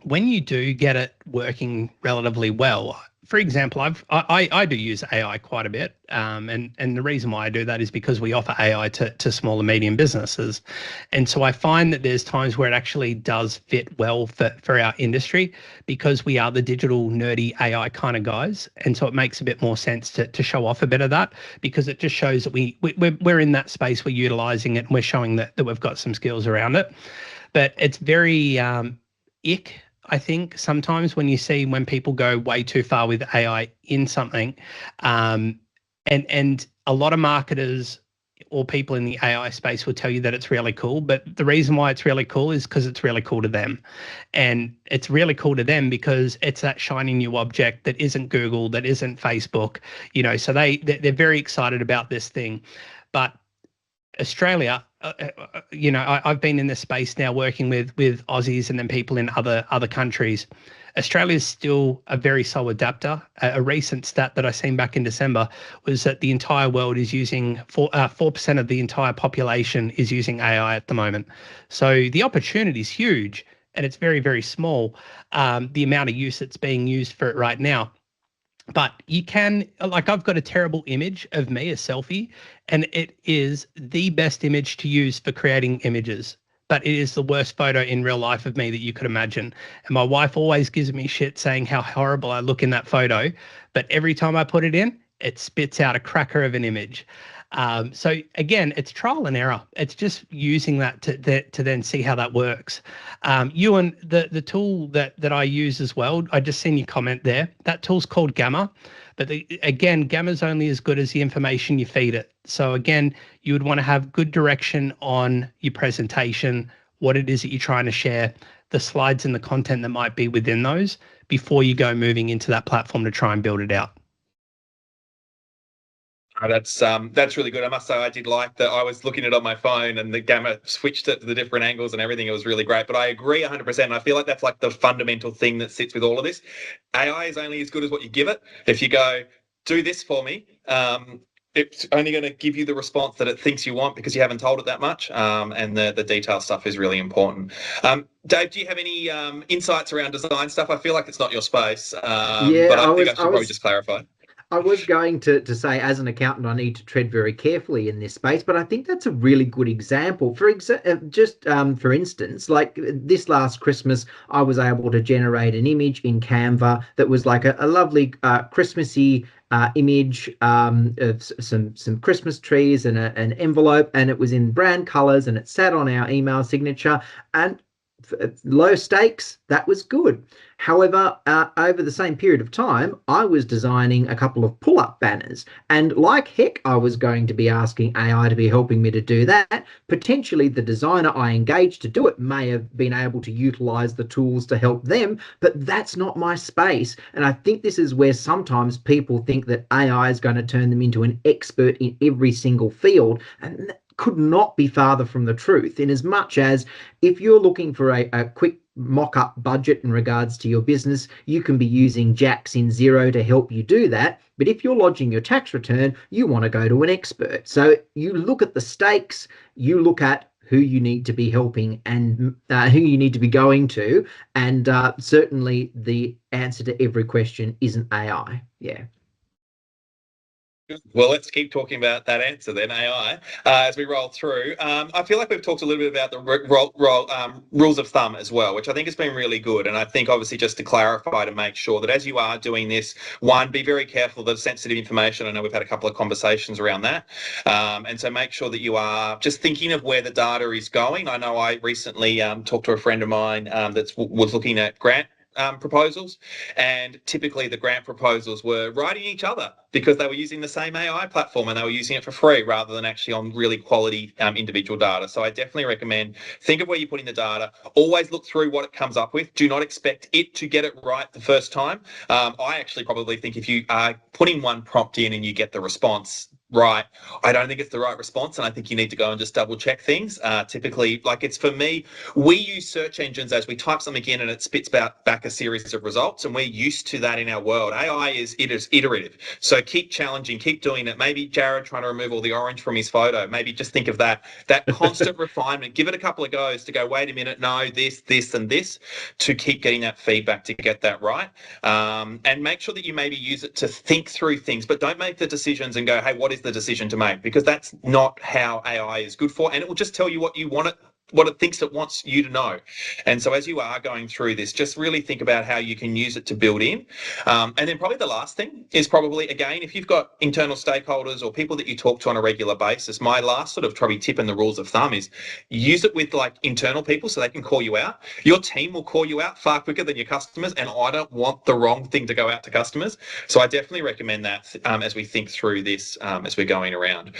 when you do get it working relatively well. For example, I do use AI quite a bit, and the reason why I do that is because we offer AI to small and medium businesses, and so I find that there's times where it actually does fit well for our industry, because we are the digital nerdy AI kind of guys, and so it makes a bit more sense to show off a bit of that, because it just shows that we're in that space, we're utilizing it, and we're showing that we've got some skills around it. But it's very ick, I think, sometimes when when people go way too far with AI in something, and a lot of marketers or people in the AI space will tell you that it's really cool, but the reason why it's really cool is because it's really cool to them, and it's really cool to them because it's that shiny new object that isn't Google, that isn't Facebook, so they're very excited about this thing. But Australia, I've been in this space now working with Aussies and then people in other countries. Australia is still a very slow adapter. A recent stat that I seen back in December was that the entire world is using 4% of the entire population is using AI at the moment. So the opportunity is huge, and it's very, very small, the amount of use that's being used for it right now. But you can, like, I've got a terrible image of me, a selfie, and it is the best image to use for creating images. But it is the worst photo in real life of me that you could imagine. And my wife always gives me shit saying how horrible I look in that photo. But every time I put it in, it spits out a cracker of an image. So again, it's trial and error. It's just using that to then see how that works. Ewan, the tool that I use as well, I just seen your comment there. That tool's called Gamma, but again, Gamma's only as good as the information you feed it. So again, you would want to have good direction on your presentation, what it is that you're trying to share, the slides and the content that might be within those before you go moving into that platform to try and build it out. Oh, that's really good. I must say, I did like that. I was looking at it on my phone, and the Gamma switched it to the different angles and everything. It was really great. But I agree 100%. I feel like that's like the fundamental thing that sits with all of this. AI is only as good as what you give it. If you go, do this for me, it's only going to give you the response that it thinks you want because you haven't told it that much. And the detail stuff is really important. Dave, do you have any insights around design stuff? I feel like it's not your space, Yeah, but I think I should probably just clarify. I was going to say, as an accountant, I need to tread very carefully in this space, but I think that's a really good example. For instance, like this last Christmas, I was able to generate an image in Canva that was like a lovely Christmassy image of some Christmas trees and an envelope, and it was in brand colors, and it sat on our email signature, and low stakes, that was good. However, over the same period of time, I was designing a couple of pull-up banners, and like heck, I was going to be asking AI to be helping me to do that. Potentially, the designer I engaged to do it may have been able to utilize the tools to help them, but that's not my space. And I think this is where sometimes people think that AI is going to turn them into an expert in every single field, and could not be farther from the truth, in as much as if you're looking for a quick mock-up budget in regards to your business, you can be using Jax in Xero to help you do that. But if you're lodging your tax return, you want to go to an expert. So you look at the stakes, you look at who you need to be helping and who you need to be going to. And certainly the answer to every question isn't AI. Yeah. Well, let's keep talking about that answer then, AI, as we roll through. I feel like we've talked a little bit about the rules of thumb as well, which I think has been really good. And I think obviously just to clarify, to make sure that as you are doing this, one, be very careful of the sensitive information. I know we've had a couple of conversations around that. And so make sure that you are just thinking of where the data is going. I know I recently talked to a friend of mine that was looking at grant proposals, and typically the grant proposals were writing each other because they were using the same AI platform and they were using it for free rather than actually on really quality individual data. So I definitely recommend, think of where you're putting the data, always look through what it comes up with. Do not expect it to get it right the first time. I actually probably think if you are putting one prompt in and you get the response right, I don't think it's the right response, and I think you need to go and just double check things. Typically, like it's for me, we use search engines as we type something in and it spits back a series of results, and we're used to that in our world. AI is iterative, so keep challenging, keep doing it. Maybe Jared trying to remove all the orange from his photo, maybe just think of that constant refinement. Give it a couple of goes to go, wait a minute, no, this and this, to keep getting that feedback to get that right. And make sure that you maybe use it to think through things, but don't make the decisions and go, hey, what is the decision to make? Because that's not how AI is good for, and it will just tell you what you want it, what it thinks it wants you to know. And so as you are going through this, just really think about how you can use it to build in. And then probably the last thing is probably, again, if you've got internal stakeholders or people that you talk to on a regular basis, my last sort of probably tip in the rules of thumb is use it with like internal people so they can call you out. Your team will call you out far quicker than your customers, and I don't want the wrong thing to go out to customers. So I definitely recommend that as we think through this, as we're going around.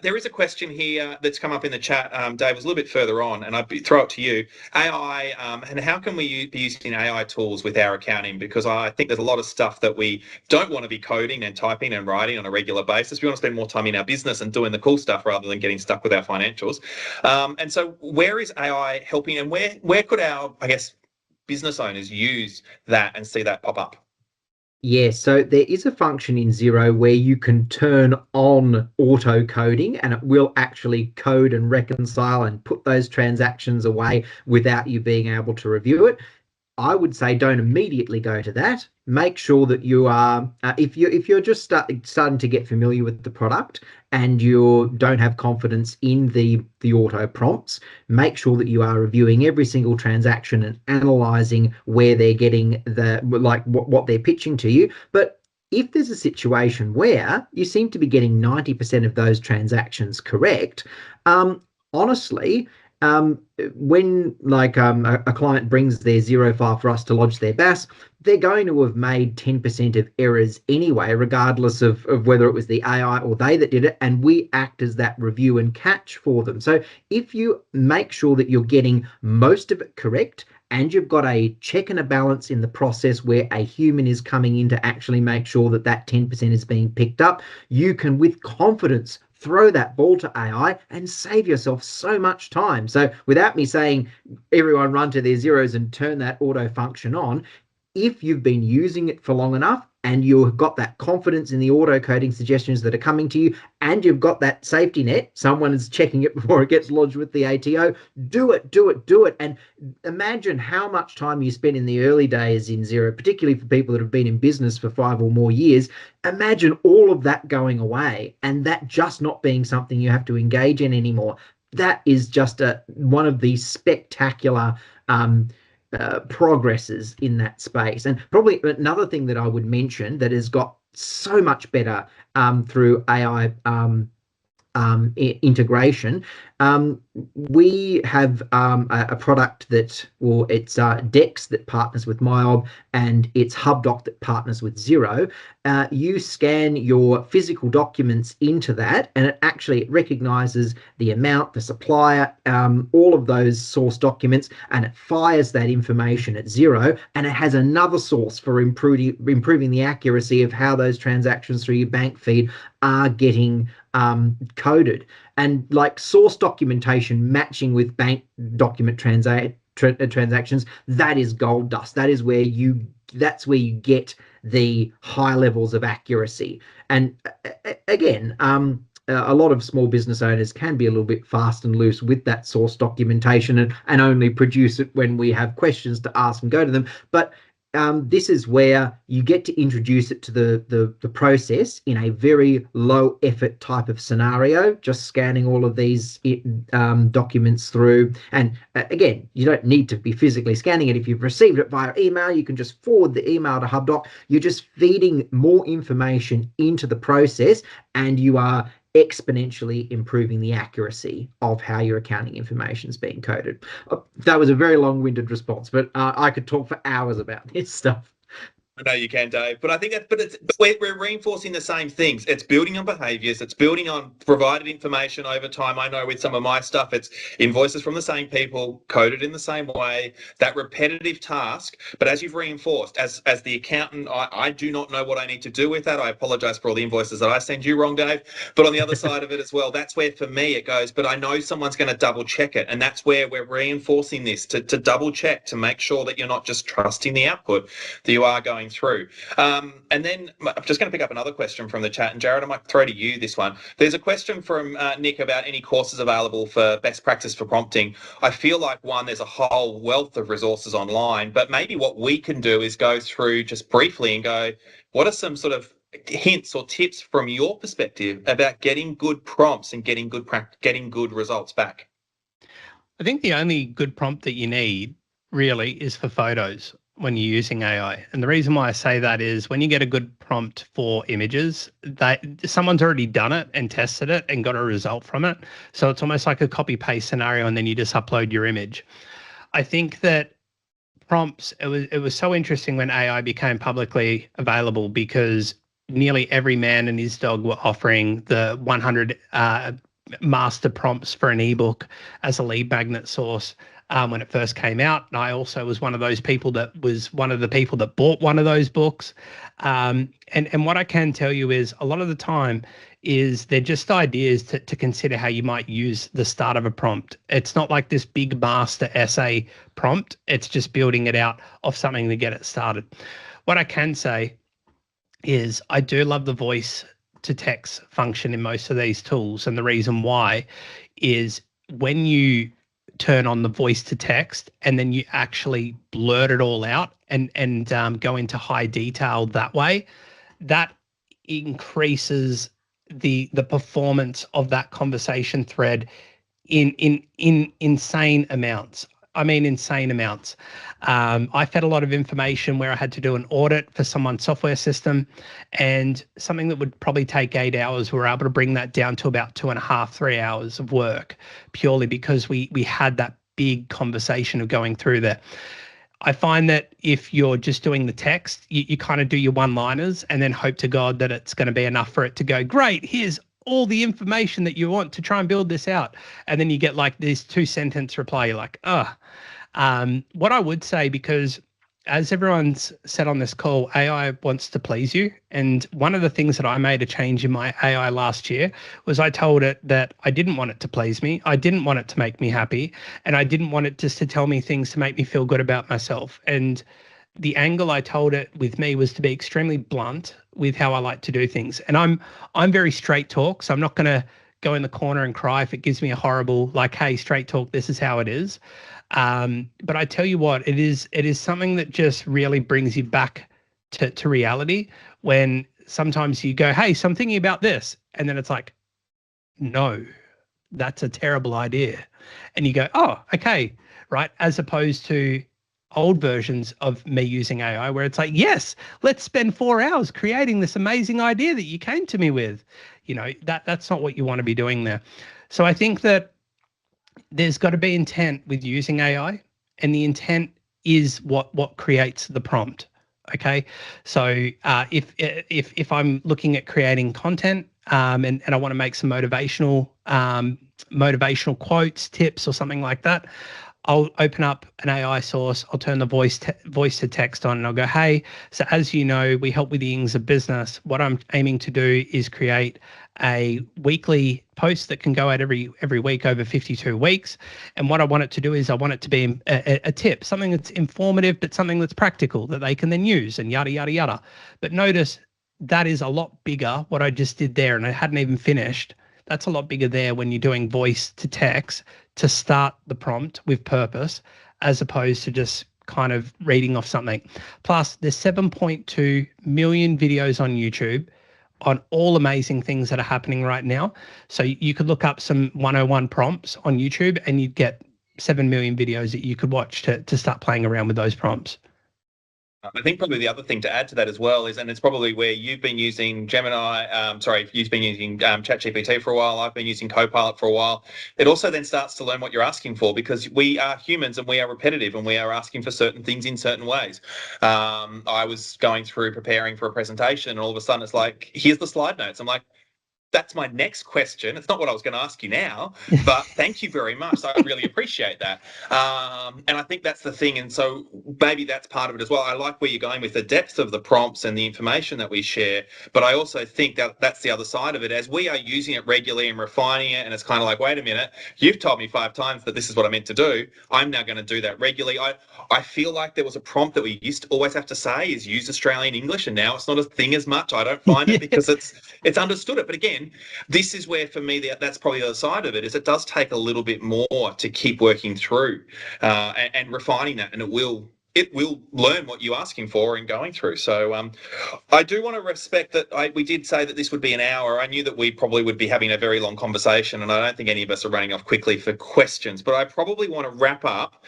There is a question here that's come up in the chat, Dave, was a little bit further on, and I'd throw it to you. AI, and how can we be using AI tools with our accounting? Because I think there's a lot of stuff that we don't want to be coding and typing and writing on a regular basis. We want to spend more time in our business and doing the cool stuff rather than getting stuck with our financials. And so where is AI helping, and where could our, I guess, business owners use that and see that pop up? Yeah, so there is a function in Xero where you can turn on auto coding, and it will actually code and reconcile and put those transactions away without you being able to review it. I would say don't immediately go to that. Make sure that you are, if you're just starting to get familiar with the product and you don't have confidence in the auto prompts, make sure that you are reviewing every single transaction and analysing where they're getting what they're pitching to you. But if there's a situation where you seem to be getting 90% of those transactions correct, honestly, when a client brings their Xero file for us to lodge their BAS, they're going to have made 10% of errors anyway, regardless of whether it was the AI or they that did it, and we act as that review and catch for them. So if you make sure that you're getting most of it correct, and you've got a check and a balance in the process where a human is coming in to actually make sure that that 10% is being picked up, you can with confidence throw that ball to AI and save yourself so much time. So without me saying everyone run to their Xeros and turn that auto function on, if you've been using it for long enough and you've got that confidence in the auto coding suggestions that are coming to you, and you've got that safety net, someone is checking it before it gets lodged with the ATO, do it. And imagine how much time you spent in the early days in Xero, particularly for people that have been in business for 5 or more years. Imagine all of that going away and that just not being something you have to engage in anymore. That is just one of the spectacular progresses in that space. And probably another thing that I would mention that has got so much better through AI integration We have a product that, well, it's Dex that partners with MyOb, and it's HubDoc that partners with Xero. You scan your physical documents into that, and it actually recognizes the amount, the supplier, all of those source documents, and it fires that information at Xero, and it has another source for improving the accuracy of how those transactions through your bank feed are getting coded. And like source documentation matching with bank document transactions, that is gold dust. That's where you get the high levels of accuracy. And again, a lot of small business owners can be a little bit fast and loose with that source documentation, and only produce it when we have questions to ask and go to them. But this is where you get to introduce it to the process in a very low effort type of scenario, just scanning all of these documents through. And again, you don't need to be physically scanning it. If you've received it via email, you can just forward the email to HubDoc. You're just feeding more information into the process, and you are exponentially improving the accuracy of how your accounting information is being coded. That was a very long-winded response, but I could talk for hours about this stuff. I know you can, Dave, but I think we're reinforcing the same things. It's building on behaviours. It's building on provided information over time. I know with some of my stuff, it's invoices from the same people, coded in the same way, that repetitive task. But as you've reinforced, as the accountant, I do not know what I need to do with that. I apologise for all the invoices that I send you wrong, Dave. But on the other side of it as well, that's where for me it goes, but I know someone's going to double check it. And that's where we're reinforcing this to double check, to make sure that you're not just trusting the output, that you are going through. And then I'm just going to pick up another question from the chat, and Jared, I might throw to you this one. There's a question from Nick about any courses available for best practice for prompting. I feel like, one, there's a whole wealth of resources online, but maybe what we can do is go through just briefly and go, what are some sort of hints or tips from your perspective about getting good prompts and getting good results back? I think the only good prompt that you need really is for photos when you're using AI. And the reason why I say that is when you get a good prompt for images, that someone's already done it and tested it and got a result from it. So it's almost like a copy paste scenario, and then you just upload your image. I think that prompts, it was so interesting when AI became publicly available, because nearly every man and his dog were offering the 100 master prompts for an ebook as a lead magnet source. When it first came out. And I also was one of those people that was one of the people that bought one of those books. And what I can tell you is a lot of the time is they're just ideas to consider how you might use the start of a prompt. It's not like this big master essay prompt. It's just building it out of something to get it started. What I can say is I do love the voice to text function in most of these tools. And the reason why is when you turn on the voice to text and then you actually blurt it all out and go into high detail that way, that increases the performance of that conversation thread in insane amounts. I mean, insane amounts. I fed a lot of information where I had to do an audit for someone's software system, and something that would probably take 8 hours, we were able to bring that down to about 2.5, 3 hours of work, purely because we had that big conversation of going through there. I find that if you're just doing the text, you kind of do your one-liners and then hope to God that it's going to be enough for it to go, great, here's all the information that you want to try and build this out. And then you get like this 2-sentence reply. You're like, what I would say, because as everyone's said on this call, AI wants to please you. And one of the things that I made a change in my AI last year was I told it that I didn't want it to please me. I didn't want it to make me happy. And I didn't want it just to tell me things to make me feel good about myself. And the angle I told it with me was to be extremely blunt with how I like to do things. And I'm very straight talk, so I'm not going to go in the corner and cry if it gives me a horrible, like, hey, straight talk, this is how it is. But I tell you what, it is something that just really brings you back to reality, when sometimes you go, hey, so I'm thinking about this. And then it's like, no, that's a terrible idea. And you go, oh, okay, right? As opposed to old versions of me using AI where it's like, yes, let's spend 4 hours creating this amazing idea that you came to me with. You know, that's not what you want to be doing there. So I think that there's got to be intent with using AI, and the intent is what creates the prompt. Okay, so if I'm looking at creating content, and I want to make some motivational quotes, tips, or something like that, I'll open up an AI source. I'll turn the voice to text on, and I'll go, hey, so as you know, we help with the ings of business. What I'm aiming to do is create a weekly post that can go out every week over 52 weeks. And what I want it to do is I want it to be a tip, something that's informative, but something that's practical that they can then use, and yada, yada, yada. But notice that is a lot bigger, what I just did there, and I hadn't even finished. That's a lot bigger there when you're doing voice to text to start the prompt with purpose, as opposed to just kind of reading off something. Plus, there's 7.2 million videos on YouTube on all amazing things that are happening right now. So you could look up some 101 prompts on YouTube and you'd get 7 million videos that you could watch to start playing around with those prompts. I think probably the other thing to add to that as well is, and it's probably where you've been using you've been using ChatGPT for a while, I've been using Copilot for a while. It also then starts to learn what you're asking for, because we are humans and we are repetitive and we are asking for certain things in certain ways. I was going through preparing for a presentation and all of a sudden it's like, here's the slide notes. I'm like, that's my next question. It's not what I was going to ask you now, but thank you very much. So I really appreciate that. And I think that's the thing. And so maybe that's part of it as well. I like where you're going with the depth of the prompts and the information that we share. But I also think that that's the other side of it. As we are using it regularly and refining it, and it's kind of like, wait a minute, you've told me 5 times that this is what I meant to do. I'm now going to do that regularly. I feel like there was a prompt that we used to always have to say is use Australian English, and now it's not a thing as much. I don't find it because it's understood it. But again, this is where for me that's probably the other side of it, is it does take a little bit more to keep working through and refining that, and it will learn what you're asking for and going through. So I do want to respect that we did say that this would be an hour. I knew that we probably would be having a very long conversation, and I don't think any of us are running off quickly for questions, but I probably want to wrap up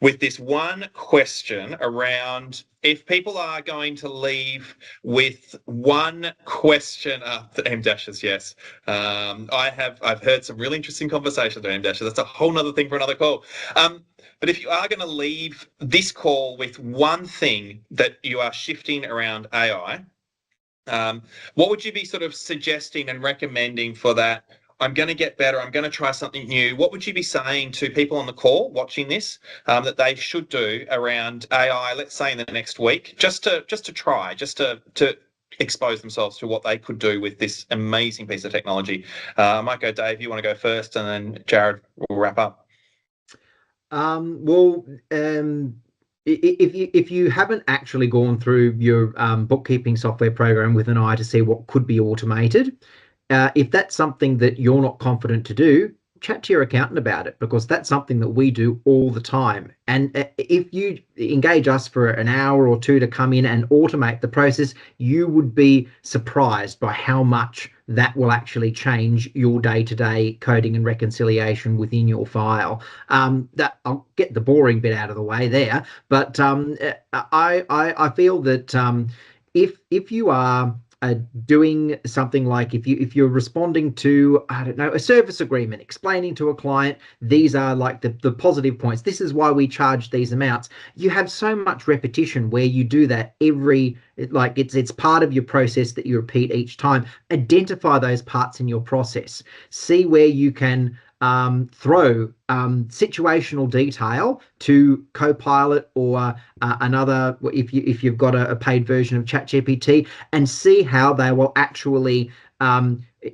with this one question around, if people are going to leave with one question, the M dashes, yes. I've heard some really interesting conversations on M dashes. That's a whole nother thing for another call. But if you are going to leave this call with one thing that you are shifting around AI, what would you be sort of suggesting and recommending for that? I'm going to get better. I'm going to try something new. What would you be saying to people on the call watching this that they should do around AI, let's say in the next week, just to try, just to expose themselves to what they could do with this amazing piece of technology? I might go, Dave, you want to go first, and then Jared will wrap up. If you haven't actually gone through your bookkeeping software program with an eye to see what could be automated, if that's something that you're not confident to do, chat to your accountant about it, because that's something that we do all the time. And if you engage us for an hour or two to come in and automate the process, you would be surprised by how much that will actually change your day-to-day coding and reconciliation within your file. That I'll get the boring bit out of the way there, but I feel that if you are doing something like, if you're responding to, I don't know, a service agreement, explaining to a client, these are like the positive points, this is why we charge these amounts, you have so much repetition where you do that it's part of your process that you repeat each time. Identify those parts in your process, see where you can throw situational detail to Copilot or another, if you've got a paid version of ChatGPT, and see how they will actually,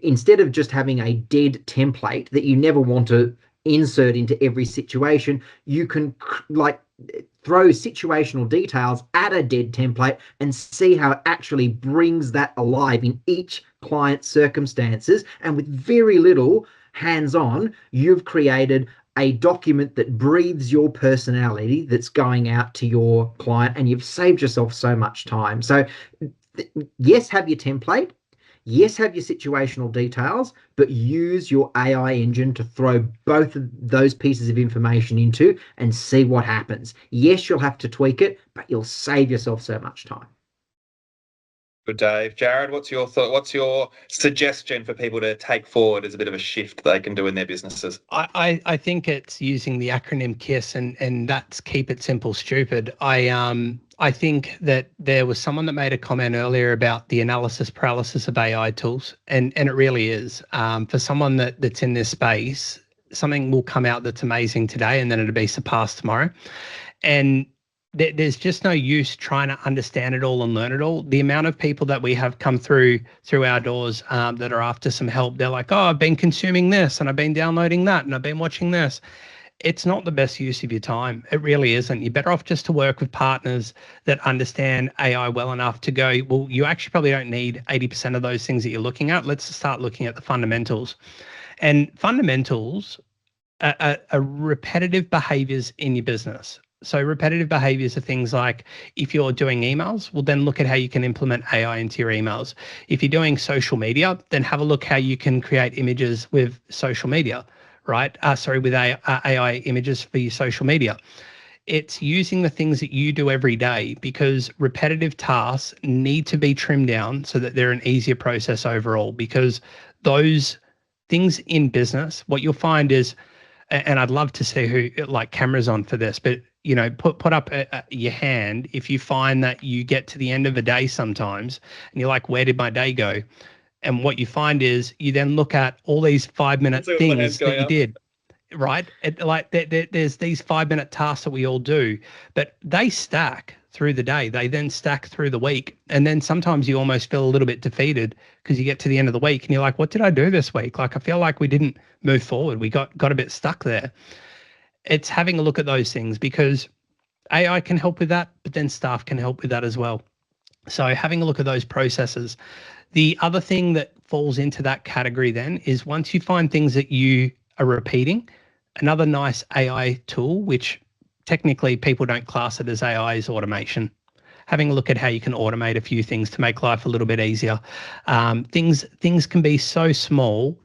instead of just having a dead template that you never want to insert into every situation, you can throw situational details at a dead template and see how it actually brings that alive in each client's circumstances. And with very little hands-on, you've created a document that breathes your personality that's going out to your client, and you've saved yourself so much time. So yes, have your template, yes, have your situational details, but use your AI engine to throw both of those pieces of information into and see what happens. Yes, you'll have to tweak it, but you'll save yourself so much time. Good, Dave. Jared, what's your thought? What's your suggestion for people to take forward as a bit of a shift they can do in their businesses? I think it's using the acronym KISS, and that's keep it simple, stupid. I think that there was someone that made a comment earlier about the analysis paralysis of AI tools, and it really is. For someone that's in this space, something will come out that's amazing today, and then it'll be surpassed tomorrow. And there's just no use trying to understand it all and learn it all. The amount of people that we have come through our doors that are after some help, they're like, oh, I've been consuming this and I've been downloading that and I've been watching this. It's not the best use of your time. It really isn't. You're better off just to work with partners that understand AI well enough to go, well, you actually probably don't need 80% of those things that you're looking at. Let's start looking at the fundamentals. And fundamentals are repetitive behaviors in your business. So repetitive behaviors are things like, if you're doing emails, well, then look at how you can implement AI into your emails. If you're doing social media, then have a look how you can create images with social media, right? With AI images for your social media. It's using the things that you do every day, because repetitive tasks need to be trimmed down so that they're an easier process overall. Because those things in business, what you'll find is, and I'd love to see who like cameras on for this, but put up your hand if you find that you get to the end of a day sometimes and you're like, where did my day go? And what you find is you then look at all these 5-minute things that you did, right? There's these 5-minute tasks that we all do, but they stack through the day. They then stack through the week. And then sometimes you almost feel a little bit defeated because you get to the end of the week and you're like, what did I do this week? Like, I feel like we didn't move forward. We got a bit stuck there. It's having a look at those things, because AI can help with that, but then staff can help with that as well. So having a look at those processes. The other thing that falls into that category then is, once you find things that you are repeating, another nice AI tool, which technically people don't class it as AI, is automation. Having a look at how you can automate a few things to make life a little bit easier. Things can be so small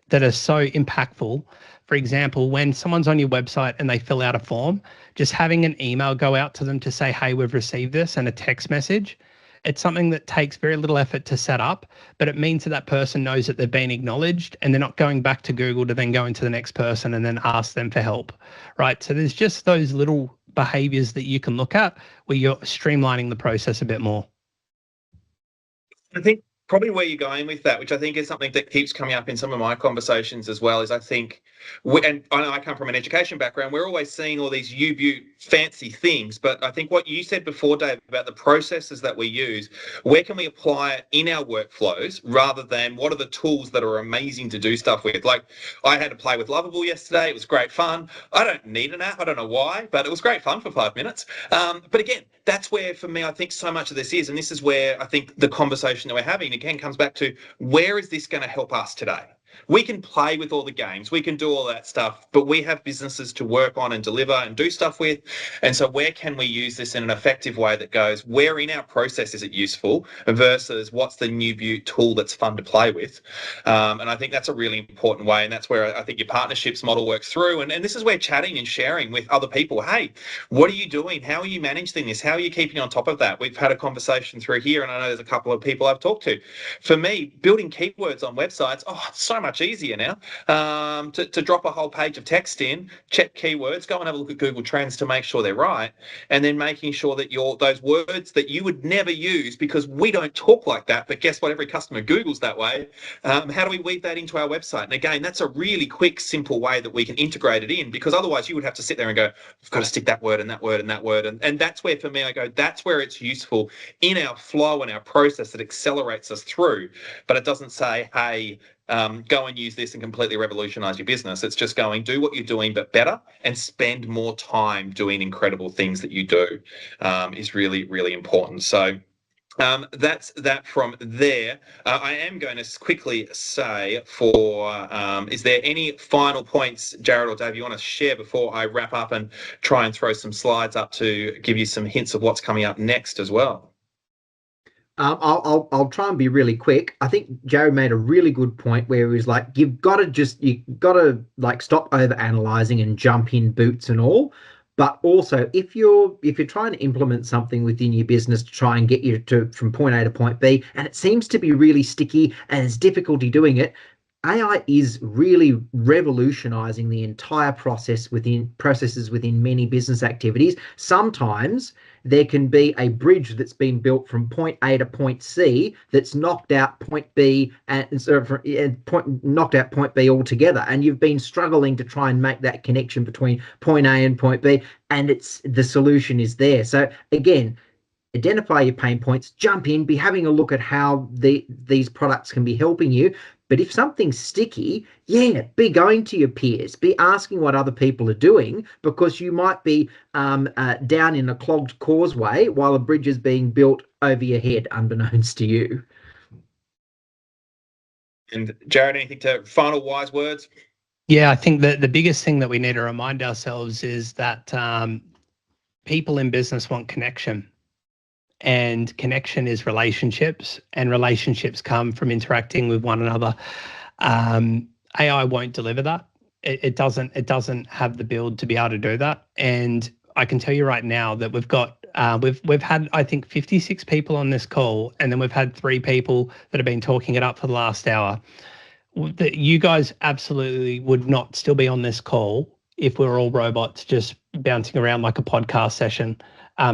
that are so impactful. For example, when someone's on your website and they fill out a form, just having an email go out to them to say, hey, we've received this, and a text message, it's something that takes very little effort to set up, but it means that that person knows that they've been acknowledged and they're not going back to Google to then go into the next person and then ask them for help, right? So there's just those little behaviors that you can look at where you're streamlining the process a bit more. I think probably where you're going with that, which I think is something that keeps coming up in some of my conversations as well, is I think, and I know I come from an education background, we're always seeing all these fancy things, but I think what you said before, Dave, about the processes that we use, where can we apply it in our workflows rather than what are the tools that are amazing to do stuff with? Like, I had to play with Lovable yesterday. It was great fun. I don't need an app. I don't know why, but it was great fun for 5 minutes. But again, that's where, for me, I think so much of this is, and this is where I think the conversation that we're having again comes back to, where is this going to help us today? We can play with all the games, we can do all that stuff, but we have businesses to work on and deliver and do stuff with. And so where can we use this in an effective way that goes, where in our process is it useful versus what's the new tool that's fun to play with? And I think that's a really important way. And that's where I think your partnerships model works through. And this is where chatting and sharing with other people, hey, what are you doing? How are you managing this? How are you keeping on top of that? We've had a conversation through here, and I know there's a couple of people I've talked to. For me, building keywords on websites, it's so much easier now to drop a whole page of text in, check keywords, go and have a look at Google Trends to make sure they're right, and then making sure that those words that you would never use, because we don't talk like that, but guess what, every customer Googles that way, how do we weave that into our website? And again, that's a really quick, simple way that we can integrate it in, because otherwise you would have to sit there and go, we've got to stick that word and that word and that word, and that's where, for me, I go, that's where it's useful in our flow and our process that accelerates us through, but it doesn't say, hey, go and use this and completely revolutionize your business. It's just going, do what you're doing, but better, and spend more time doing incredible things that you do is really, really important. So that's that from there. I am going to quickly say is there any final points, Jared or Dave, you want to share before I wrap up and try and throw some slides up to give you some hints of what's coming up next as well? I'll try and be really quick. I think Jared made a really good point where he was like, you got to like stop over analyzing and jump in boots and all. But also, if you're trying to implement something within your business to try and get you to from point A to point B, and it seems to be really sticky and there's difficulty doing it, AI is really revolutionizing the entire processes within many business activities. Sometimes there can be a bridge that's been built from point A to point C that's knocked out point B knocked out point B altogether, and you've been struggling to try and make that connection between point A and point B, and the solution is there. So again, identify your pain points, jump in, be having a look at how these products can be helping you. But if something's sticky, be going to your peers, be asking what other people are doing, because you might be down in a clogged causeway while a bridge is being built over your head, unbeknownst to you. And Jared, anything to final wise words? Yeah, I think that the biggest thing that we need to remind ourselves is that people in business want connection. And connection is relationships, and relationships come from interacting with one another. AI won't deliver that. It doesn't have the build to be able to do that. And I can tell you right now that we've had, I think, 56 people on this call, and then we've had 3 people that have been talking it up for the last hour. That you guys absolutely would not still be on this call if we were all robots just bouncing around like a podcast session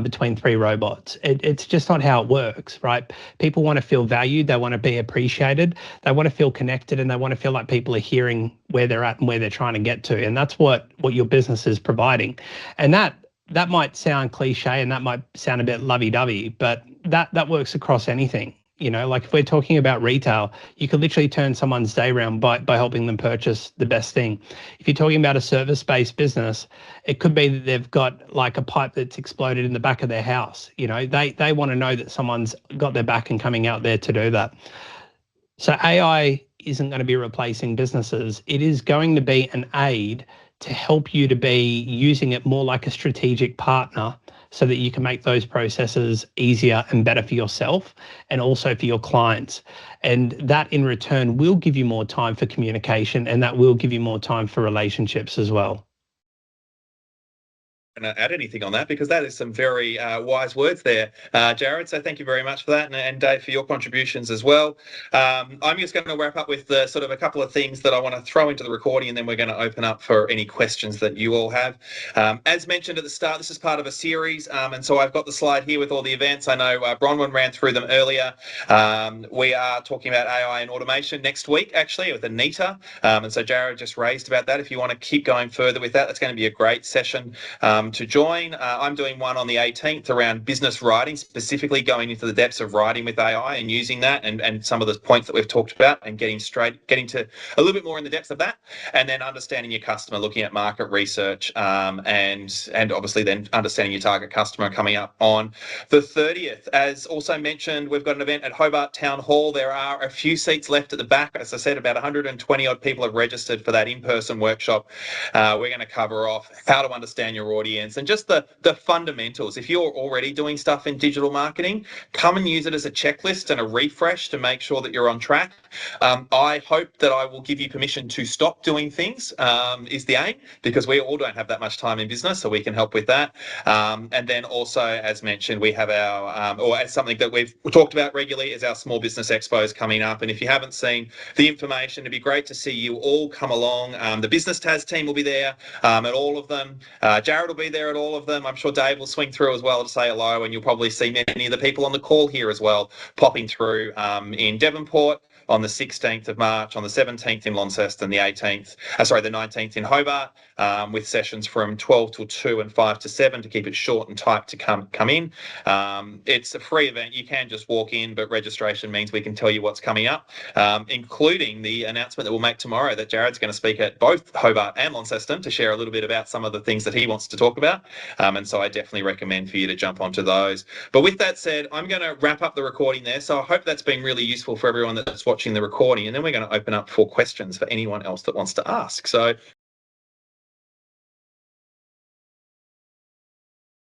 between 3 robots. It's just not how it works, right? People want to feel valued. They want to be appreciated. They want to feel connected, and they want to feel like people are hearing where they're at and where they're trying to get to. And that's what your business is providing. And that might sound cliche and that might sound a bit lovey-dovey, but that works across anything. Like if we're talking about retail, you could literally turn someone's day around by helping them purchase the best thing. If you're talking about a service-based business, it could be that they've got like a pipe that's exploded in the back of their house. They want to know that someone's got their back and coming out there to do that. So AI isn't going to be replacing businesses. It is going to be an aid to help you to be using it more like a strategic partner, so that you can make those processes easier and better for yourself and also for your clients. And that in return will give you more time for communication, and that will give you more time for relationships as well. Add anything on that, because that is some very wise words there, Jared. So thank you very much for that, and Dave, for your contributions as well. I'm just going to wrap up with sort of a couple of things that I want to throw into the recording, and then we're going to open up for any questions that you all have. As mentioned at the start, this is part of a series, and so I've got the slide here with all the events. I know Bronwyn ran through them earlier. We are talking about AI and automation next week, actually, with Anita, and so Jared just raised about that. If you want to keep going further with that, that's going to be a great session to join. I'm doing one on the 18th around business writing, specifically going into the depths of writing with AI and using that, and some of the points that we've talked about, and getting to a little bit more in the depths of that, and then understanding your customer, looking at market research, and obviously then understanding your target customer, coming up on the 30th. As also mentioned, we've got an event at Hobart Town Hall. There are a few seats left at the back. As I said, about 120 odd people have registered for that in-person workshop. We're going to cover off how to understand your audience and just the fundamentals. If you're already doing stuff in digital marketing, come and use it as a checklist and a refresh to make sure that you're on track. I hope that I will give you permission to stop doing things, is the aim, because we all don't have that much time in business, so we can help with that. And then also, as mentioned, we have our, or as something that we've talked about regularly, is our Small Business Expos coming up. And if you haven't seen the information, it'd be great to see you all come along. The Business Tas team will be there at all of them. Jared will be there at all of them. I'm sure Dave will swing through as well to say hello, and you'll probably see many of the people on the call here as well popping through in Devonport on the 16th of March, on the 17th in Launceston, the 19th in Hobart, with sessions from 12 till 2 and 5 to 7 to keep it short and tight to come in. It's a free event. You can just walk in, but registration means we can tell you what's coming up, including the announcement that we'll make tomorrow that Jared's going to speak at both Hobart and Launceston to share a little bit about some of the things that he wants to talk about. And so I definitely recommend for you to jump onto those. But with that said, I'm going to wrap up the recording there. So I hope that's been really useful for everyone that's watching the recording. And then we're going to open up for questions for anyone else that wants to ask. So